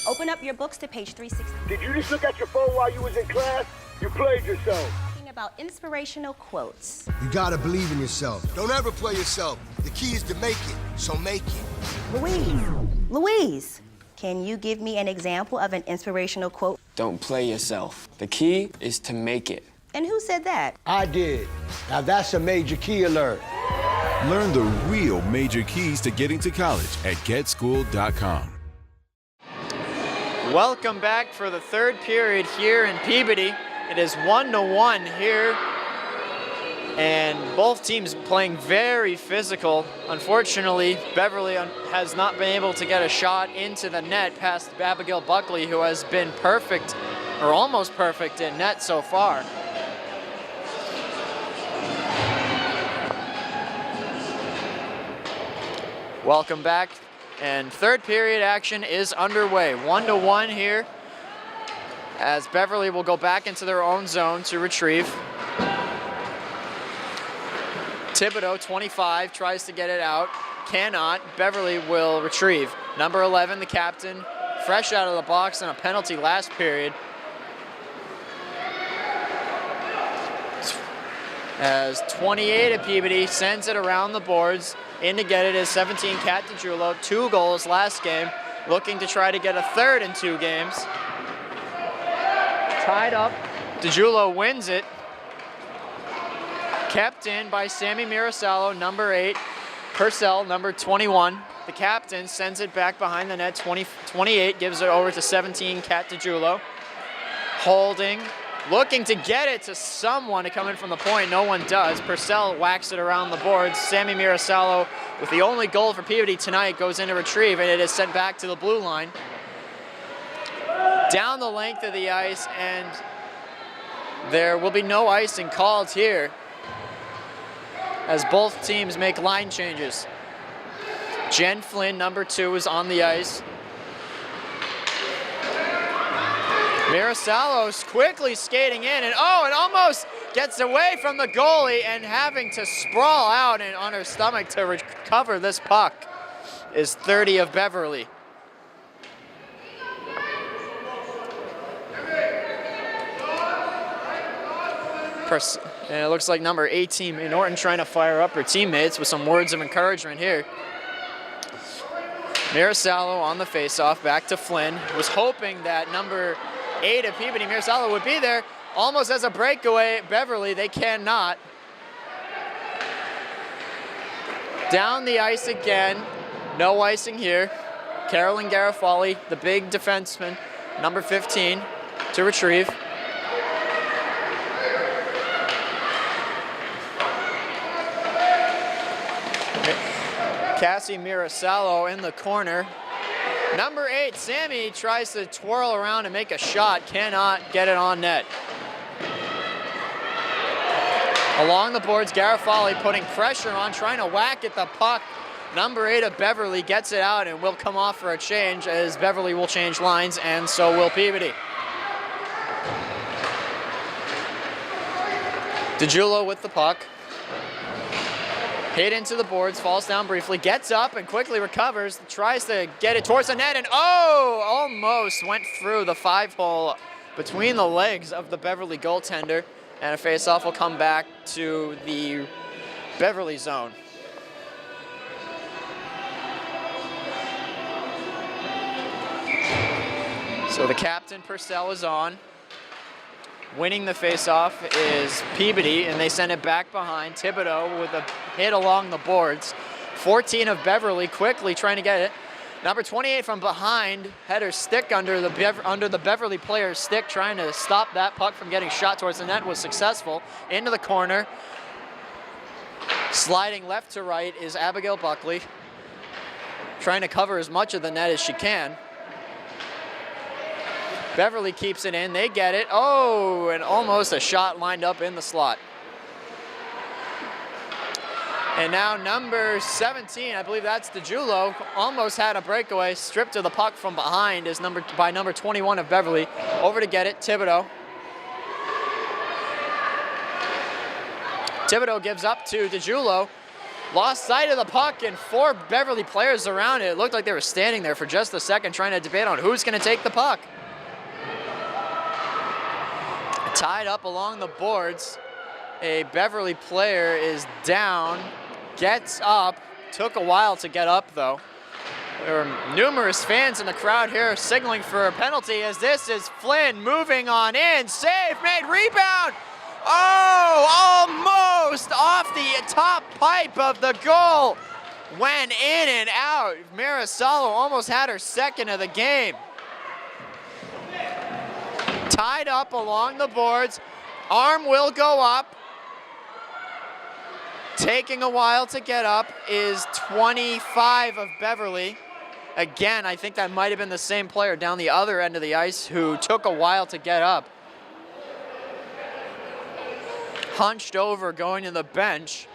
Open up your books to page 360. Did you just look at your phone while you was in class? You played yourself. Talking about inspirational quotes. You gotta believe in yourself. Don't ever play yourself. The key is to make it, so make it. Louise, can you give me an example of an inspirational quote? Don't play yourself. The key is to make it. And who said that? I did. Now that's a major key alert. Learn the real major keys to getting to college at getschool.com. Welcome back for the third period here in Peabody. It is 1-1 here, and both teams playing very physical. Unfortunately, Beverly has not been able to get a shot into the net past Abigail Buckley, who has been perfect, or almost perfect, in net so far. Welcome back, and third period action is underway. 1-1 here, as Beverly will go back into their own zone to retrieve. Thibodeau, 25, tries to get it out. Cannot. Beverly will retrieve. Number 11, the captain, fresh out of the box in a penalty last period. As 28 at Peabody sends it around the boards. In to get it is 17, Kat DiGiulio. 2 goals last game. Looking to try to get a third in 2 games. Tied up. DiGiulio wins it. Kept in by Sammy Mirasallo, number 8. Purcell, number 21. The captain sends it back behind the net. 28 gives it over to 17, Kat DiGiulio. Holding. Looking to get it to someone to come in from the point. No one does. Purcell whacks it around the boards. Sammy Mirasallo, with the only goal for Peabody tonight, goes in to retrieve, and it is sent back to the blue line. Down the length of the ice, and there will be no icing called here as both teams make line changes. Jen Flynn, number 2, is on the ice. Mirasallo's quickly skating in, and it almost gets away from the goalie, and having to sprawl out and on her stomach to recover this puck is 30 of Beverly. And it looks like number 18, Norton, trying to fire up her teammates with some words of encouragement here. Mirasallo on the faceoff, back to Flynn. Was hoping that number 8 of Peabody, Mirasallo, would be there. Almost as a breakaway, Beverly, they cannot. Down the ice again. No icing here. Carolyn Garofoli, the big defenseman, number 15, to retrieve. Cassie Mirasallo in the corner. Number 8, Sammy, tries to twirl around and make a shot. Cannot get it on net. Along the boards, Garofoli putting pressure on, trying to whack at the puck. Number 8 of Beverly gets it out and will come off for a change, as Beverly will change lines, and so will Peabody. DiGiulio with the puck. Hit into the boards, falls down briefly, gets up and quickly recovers, tries to get it towards the net, and almost went through the 5-hole between the legs of the Beverly goaltender, and a face-off will come back to the Beverly zone. So the captain, Purcell, is on. Winning the faceoff is Peabody, and they send it back behind. Thibodeau with a hit along the boards. 14 of Beverly quickly trying to get it. Number 28 from behind had her stick under the Beverly player's stick, trying to stop that puck from getting shot towards the net. Was successful. Into the corner. Sliding left to right is Abigail Buckley, trying to cover as much of the net as she can. Beverly keeps it in, they get it. And almost a shot lined up in the slot. And now number 17, I believe that's DiGiulio, almost had a breakaway, stripped of the puck from behind is by number 21 of Beverly. Over to get it, Thibodeau. Thibodeau gives up to DiGiulio. Lost sight of the puck, and 4 Beverly players around it. It looked like they were standing there for just a second trying to debate on who's going to take the puck. Tied up along the boards. A Beverly player is down, gets up, took a while to get up though. There are numerous fans in the crowd here signaling for a penalty, as this is Flynn moving on in, save made, rebound! Almost off the top pipe of the goal. Went in and out. Mirasallo almost had her second of the game. Tied up along the boards. Arm will go up. Taking a while to get up is 25 of Beverly. Again, I think that might have been the same player down the other end of the ice who took a while to get up. Hunched over, going to the bench.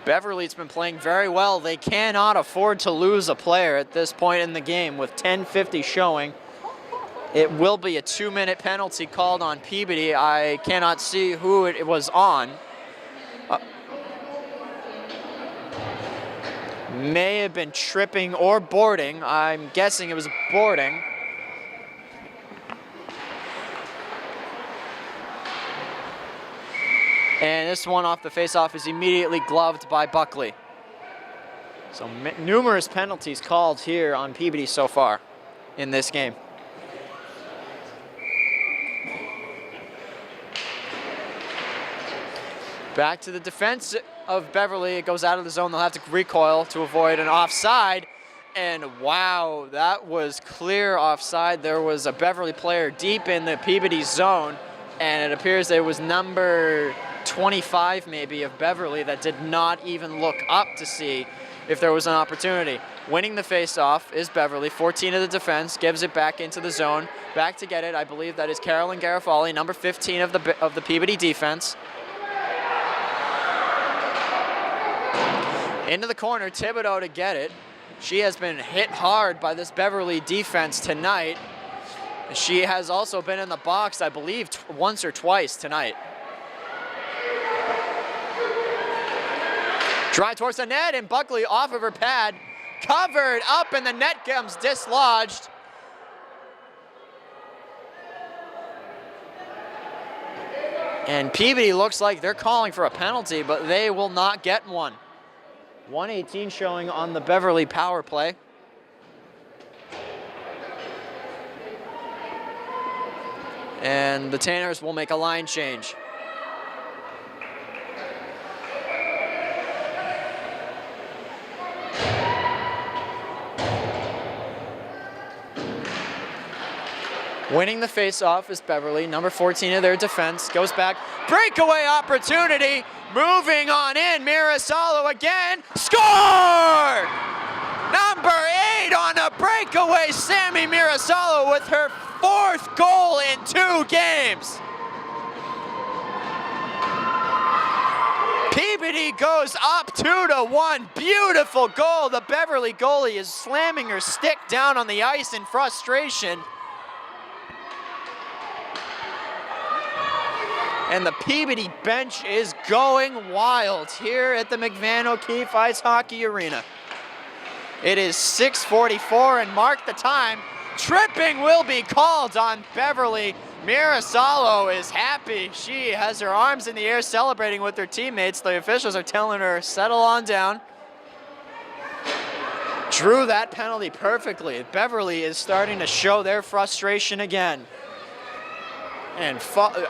Beverly's been playing very well. They cannot afford to lose a player at this point in the game with 10:50 showing. It will be a 2-minute penalty called on Peabody. I cannot see who it was on. may have been tripping or boarding. I'm guessing it was boarding. And this one off the faceoff is immediately gloved by Buckley. So numerous penalties called here on Peabody so far in this game. Back to the defense of Beverly. It goes out of the zone. They'll have to recoil to avoid an offside. And wow, that was clear offside. There was a Beverly player deep in the Peabody zone, and it appears it was number 25 maybe of Beverly that did not even look up to see if there was an opportunity. Winning the face-off is Beverly. 14 of the defense, gives it back into the zone. Back to get it, I believe that is Carolyn Garofoli, number 15 of the Peabody defense. Into the corner, Thibodeau to get it. She has been hit hard by this Beverly defense tonight. She has also been in the box, I believe, once or twice tonight. Drive towards the net, and Buckley off of her pad. Covered up, and the net comes dislodged. And Peabody looks like they're calling for a penalty, but they will not get one. 1:18 showing on the Beverly power play. And the Tanners will make a line change. Winning the face-off is Beverly, number 14 of their defense. Goes back, breakaway opportunity. Moving on in, Mirasalo again. Score! Number 8 on a breakaway, Sammy Mirasalo with her 4th goal in 2 games. Peabody goes up 2-1. Beautiful goal. The Beverly goalie is slamming her stick down on the ice in frustration. And the Peabody bench is going wild here at the McVan O'Keefe Ice Hockey Arena. It is 6:44, and mark the time. Tripping will be called on Beverly. Mirasalo is happy. She has her arms in the air celebrating with her teammates. The officials are telling her, settle on down. Drew that penalty perfectly. Beverly is starting to show their frustration again. And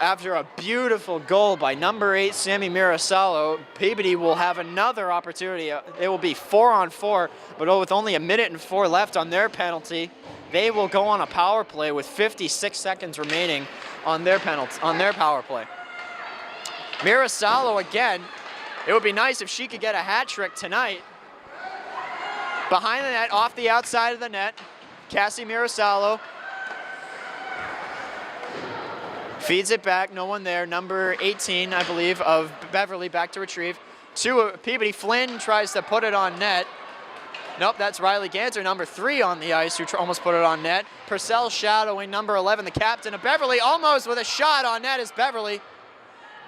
after a beautiful goal by number 8, Sammy Mirasalo, Peabody will have another opportunity. It will be 4-on-4, but with only 1:04 left on their penalty, they will go on a power play with 56 seconds remaining on their power play. Mirasalo again. It would be nice if she could get a hat trick tonight. Behind the net, off the outside of the net, Cassie Mirasalo. Feeds it back, no one there. Number 18, I believe, of Beverly back to retrieve. To Peabody. Flynn tries to put it on net. Nope, that's Riley Ganser, number 3 on the ice, who almost put it on net. Purcell shadowing number 11, the captain of Beverly, almost with a shot on net is Beverly.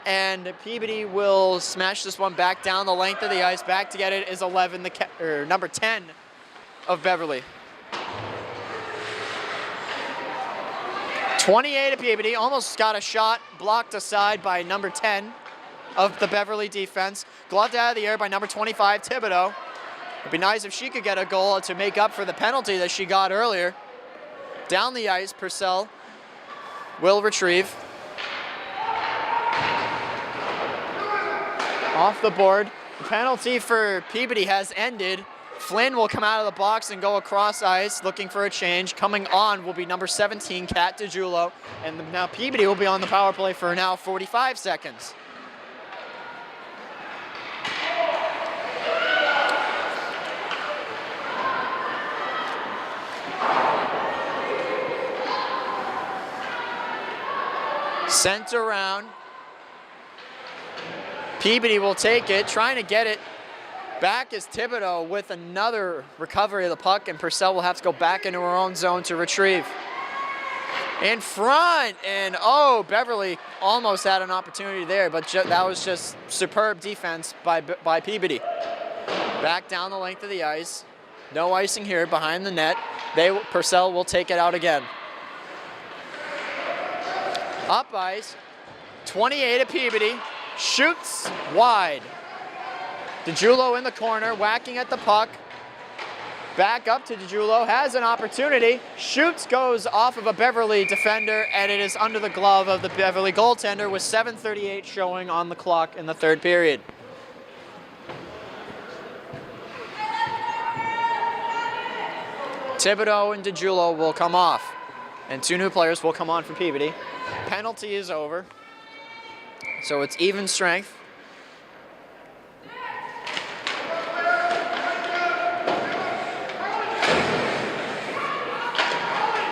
And Peabody will smash this one back down the length of the ice. Back to get it is 11, number 10 of Beverly. 28 of Peabody, almost got a shot blocked aside by number 10 of the Beverly defense. Gloved out of the air by number 25, Thibodeau. It'd be nice if she could get a goal to make up for the penalty that she got earlier. Down the ice, Purcell will retrieve. Off the board. The penalty for Peabody has ended. Flynn will come out of the box and go across ice looking for a change. Coming on will be number 17, Kat DiGiulio. And now Peabody will be on the power play for now 45 seconds. Sent around. Peabody will take it, trying to get it. Back is Thibodeau with another recovery of the puck, and Purcell will have to go back into her own zone to retrieve. In front, and oh, Beverly almost had an opportunity there, but that was just superb defense by Peabody. Back down the length of the ice. No icing here behind the net. Purcell will take it out again. Up ice. 28 at Peabody. Shoots wide. DiGiulio in the corner, whacking at the puck. Back up to DiGiulio, has an opportunity. Shoots, goes off of a Beverly defender, and it is under the glove of the Beverly goaltender with 7:38 showing on the clock in the third period. Thibodeau and DiGiulio will come off, and 2 new players will come on for Peabody. Penalty is over, so it's even strength.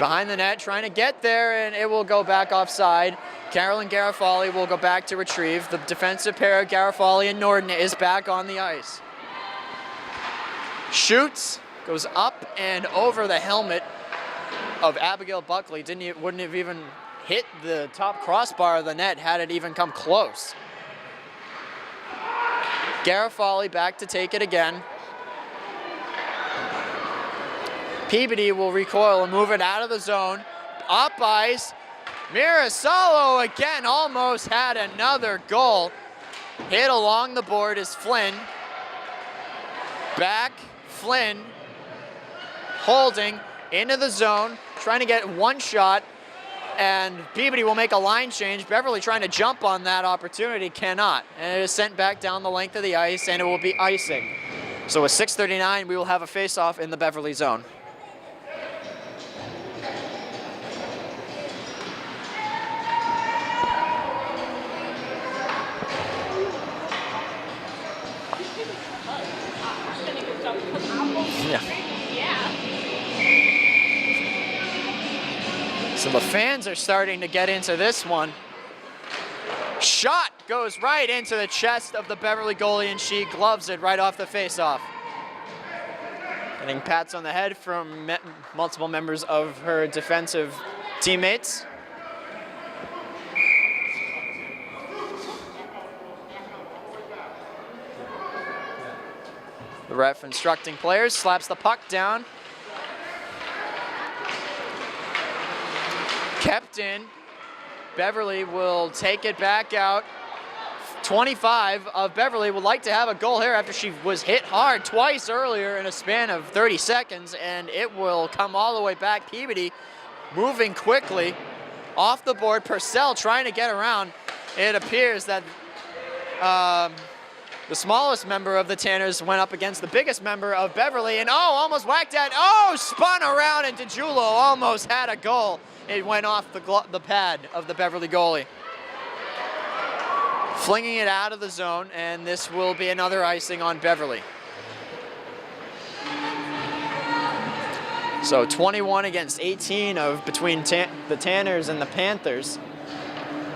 Behind the net, trying to get there, and it will go back offside. Carolyn Garofali will go back to retrieve. The defensive pair of Garofali and Norton is back on the ice. Shoots, goes up and over the helmet of Abigail Buckley. Wouldn't have even hit the top crossbar of the net had it even come close. Garofali back to take it again. Peabody will recoil and move it out of the zone. Up ice. Mirasolo again almost had another goal. Hit along the board is Flynn. Back, Flynn. Holding into the zone, trying to get one shot, and Peabody will make a line change. Beverly trying to jump on that opportunity, cannot. And it is sent back down the length of the ice, and it will be icing. So with 6:39, we will have a face-off in the Beverly zone. So the fans are starting to get into this one. Shot goes right into the chest of the Beverly goalie, and she gloves it right off the faceoff. Getting pats on the head from multiple members of her defensive teammates. The ref instructing players, slaps the puck down. Kept in. Beverly will take it back out. 25 of Beverly would like to have a goal here after she was hit hard twice earlier in a span of 30 seconds, and it will come all the way back. Peabody moving quickly off the board. Purcell trying to get around. It appears that the smallest member of the Tanners went up against the biggest member of Beverly, and almost whacked at, spun around, and DiGiulio almost had a goal. It went off the pad of the Beverly goalie. Flinging it out of the zone, and this will be another icing on Beverly. So 21 against 18 between the Tanners and the Panthers.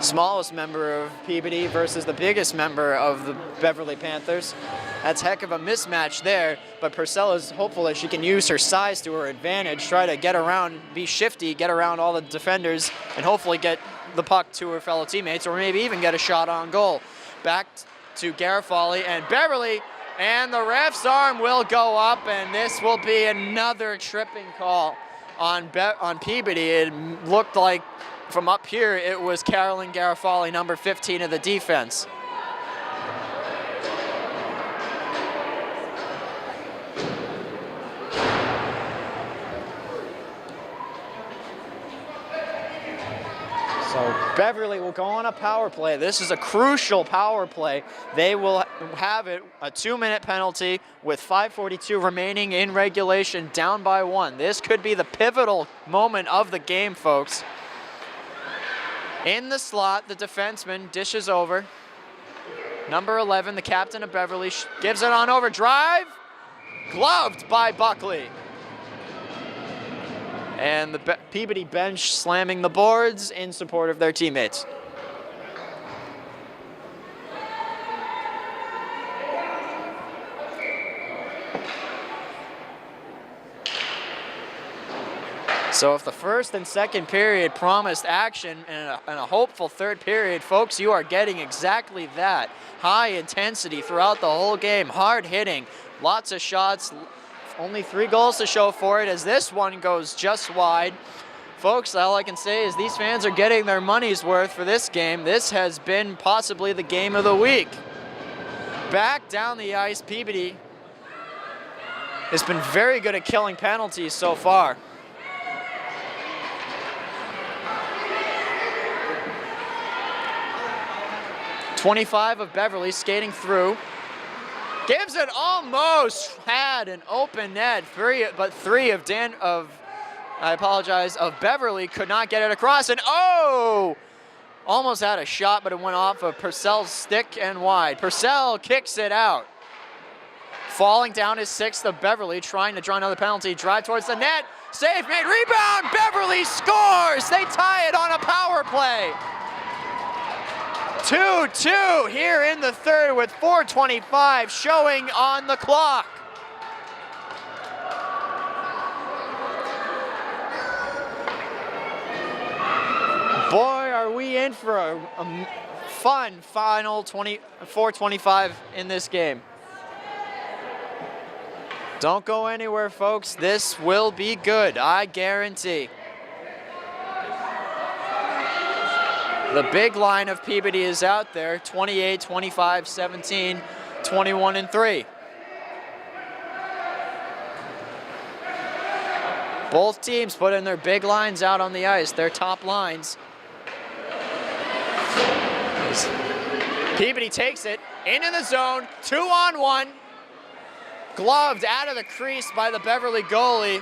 Smallest member of Peabody versus the biggest member of the Beverly Panthers. That's heck of a mismatch there, but Purcell is hopeful that she can use her size to her advantage, try to get around, be shifty, get around all the defenders, and hopefully get the puck to her fellow teammates, or maybe even get a shot on goal. Back to Garofali and Beverly, and the ref's arm will go up, and this will be another tripping call on Peabody. It looked like from up here, it was Carolyn Garofali, number 15 of the defense. So Beverly will go on a power play. This is a crucial power play. They will have it a 2-minute penalty with 5:42 remaining in regulation, down by 1. This could be the pivotal moment of the game, folks. In the slot, the defenseman dishes over. Number 11, the captain of Beverly, gives it on overdrive. Gloved by Buckley. And the Peabody bench slamming the boards in support of their teammates. So if the first and second period promised action and a hopeful third period, folks, you are getting exactly that. High intensity throughout the whole game, hard hitting, lots of shots, only 3 goals to show for it as this one goes just wide. Folks, all I can say is these fans are getting their money's worth for this game. This has been possibly the game of the week. Back down the ice, Peabody has been very good at killing penalties so far. .25 of Beverly skating through. Gibson almost had an open net, but three of Beverly could not get it across, and almost had a shot, but it went off of Purcell's stick and wide. Purcell kicks it out. Falling down is 6th of Beverly, trying to draw another penalty, drive towards the net, save made, rebound, Beverly scores! They tie it on a power play. 2-2 here in the third with 4:25 showing on the clock. Boy, are we in for a fun final 4:25 in this game. Don't go anywhere, folks. This will be good, I guarantee. The big line of Peabody is out there, 28, 25, 17, 21, and 3. Both teams put in their big lines out on the ice, their top lines. Peabody takes it into the zone, 2-on-1. Gloved out of the crease by the Beverly goalie.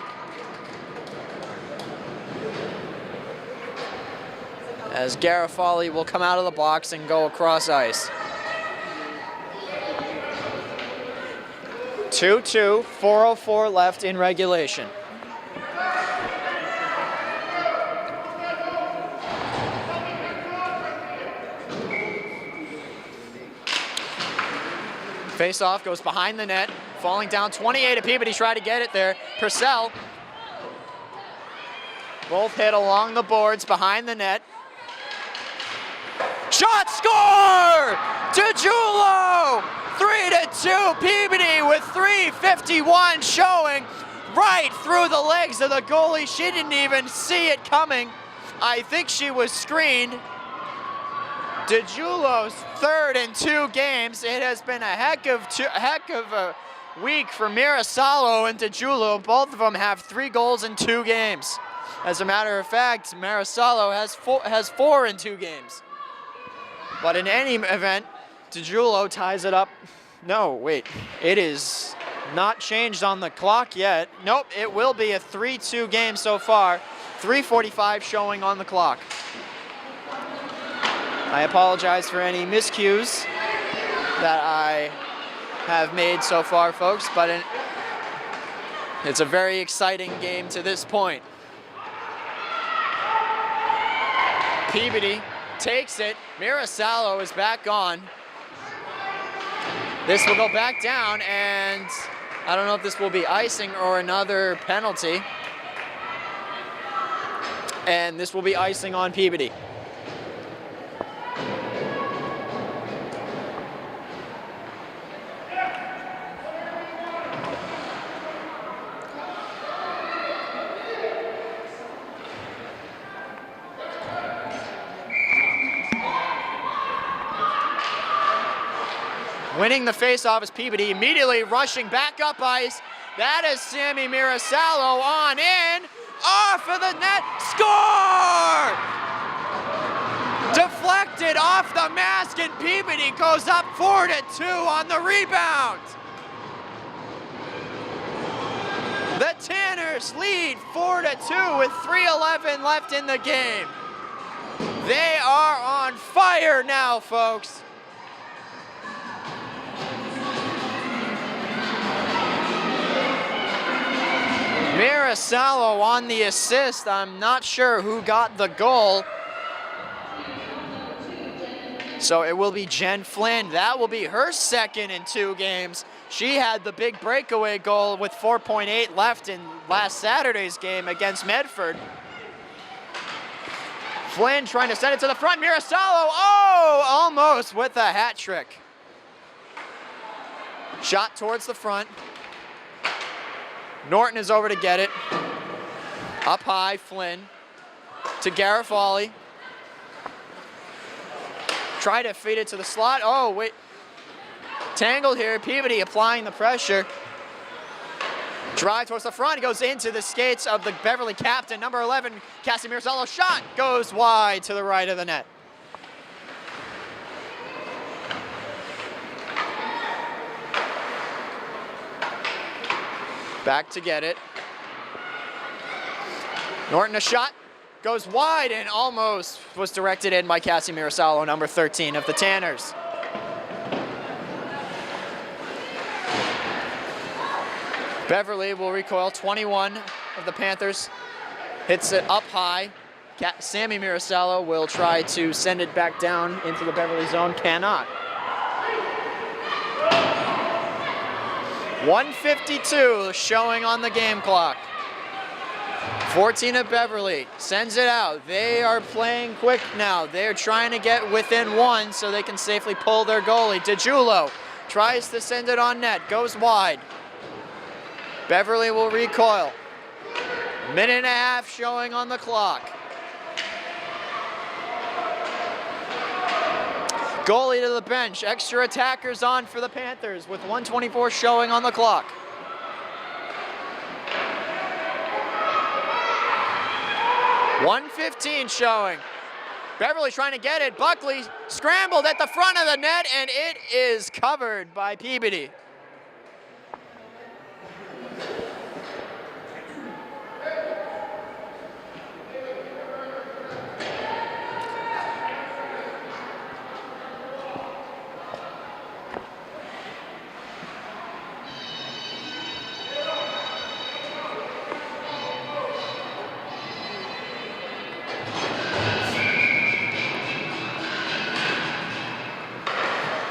As Garofoli will come out of the box and go across ice. 2-2, 4:04 left in regulation. Face-off goes behind the net, falling down 28 of Peabody, try to get it there. Purcell. Both hit along the boards behind the net. Shot, score! DeJulo! 3-2, Peabody with 3:51 showing right through the legs of the goalie. She didn't even see it coming. I think she was screened. DeJulo's third in 2 games. It has been a heck of a week for Mirasalo and DeJulo. Both of them have 3 goals in 2 games. As a matter of fact, Mirasalo has 4 in 2 games. But in any event, DeJulo ties it up. No, wait, it is not changed on the clock yet. Nope, it will be a 3-2 game so far. 3:45 showing on the clock. I apologize for any miscues that I have made so far, folks, but it's a very exciting game to this point. Peabody takes it. Mirasalo is back on. This will go back down, and I don't know if this will be icing or another penalty. And this will be icing on Peabody. Winning the faceoff is Peabody, immediately rushing back up ice. That is Sammy Mirasalo on in, off of the net, score! Deflected off the mask, and Peabody goes up 4-2 on the rebound. The Tanners lead 4-2 with 3:11 left in the game. They are on fire now, folks. Mirasalo on the assist. I'm not sure who got the goal. So it will be Jen Flynn. That will be her second in 2 games. She had the big breakaway goal with 4.8 left in last Saturday's game against Medford. Flynn trying to send it to the front. Mirasalo, oh, almost with a hat trick. Shot towards the front. Norton is over to get it. Up high, Flynn to Garofoli. Try to feed it to the slot. Oh, wait. Tangled here. Peabody applying the pressure. Drive towards the front. Goes into the skates of the Beverly captain. Number 11, Cassie Mirasalo. Shot goes wide to the right of the net. Back to get it. Norton a shot. Goes wide and almost was directed in by Cassie Mirasalo, number 13 of the Tanners. Beverly will recoil. 21 of the Panthers hits it up high. Sammy Mirasalo will try to send it back down into the Beverly zone. Cannot. 1:52 showing on the game clock. 14 of Beverly sends it out. They are playing quick now. They're trying to get within 1 so they can safely pull their goalie. DeJulo tries to send it on net, goes wide. Beverly will recoil. 1.5 showing on the clock. Goalie to the bench. Extra attackers on for the Panthers with 1:24 showing on the clock. .115 showing. Beverly trying to get it. Buckley scrambled at the front of the net, and it is covered by Peabody.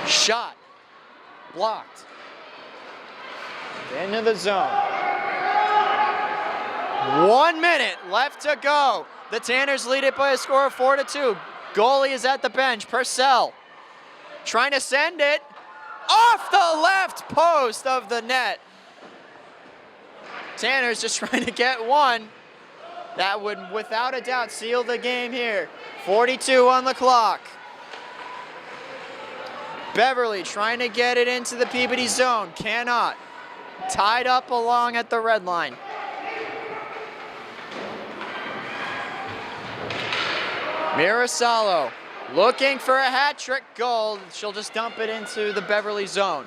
Shot. Blocked. Into the zone. 1 minute left to go. The Tanners lead it by a score of 4-2. Goalie is at the bench. Purcell trying to send it off the left post of the net. Tanners just trying to get one. That would, without a doubt, seal the game here. 42 on the clock. Beverly trying to get it into the Peabody zone. Cannot. Tied up along at the red line. Mirasalo looking for a hat trick goal. She'll just dump it into the Beverly zone.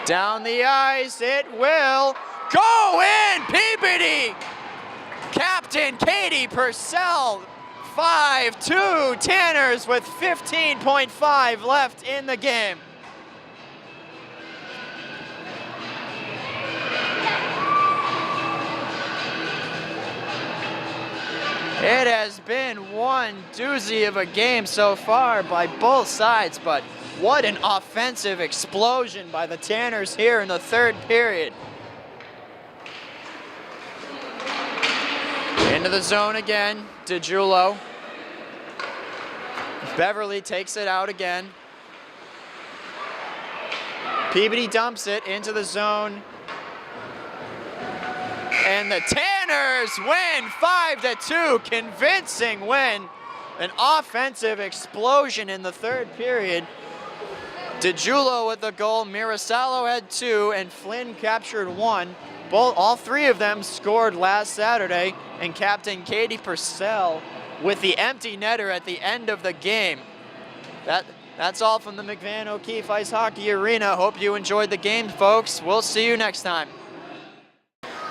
Down the ice, it will go in! Peabody! Captain Katie Purcell. 5-2 Tanners with 15.5 left in the game. It has been one doozy of a game so far by both sides, but what an offensive explosion by the Tanners here in the third period. Into the zone again, DeJulo. Beverly takes it out again. Peabody dumps it into the zone. And the Tanners win 5-2, convincing win. An offensive explosion in the third period. DeJulo with the goal, Mirasalo had 2, and Flynn captured 1. All 3 of them scored last Saturday, and Captain Katie Purcell with the empty netter at the end of the game. That's all from the McVan O'Keefe Ice Hockey Arena. Hope you enjoyed the game, folks. We'll see you next time.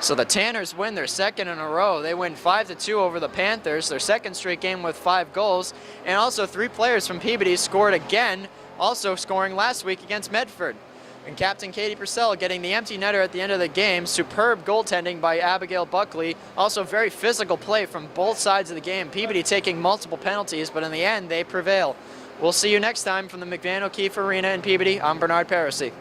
So the Tanners win their second in a row. They win 5-2 over the Panthers, their second straight game with 5 goals. And also 3 players from Peabody scored again, also scoring last week against Medford. And Captain Katie Purcell getting the empty netter at the end of the game. Superb goaltending by Abigail Buckley. Also very physical play from both sides of the game. Peabody taking multiple penalties, but in the end, they prevail. We'll see you next time from the McVan O'Keefe Arena in Peabody. I'm Bernard Parisi.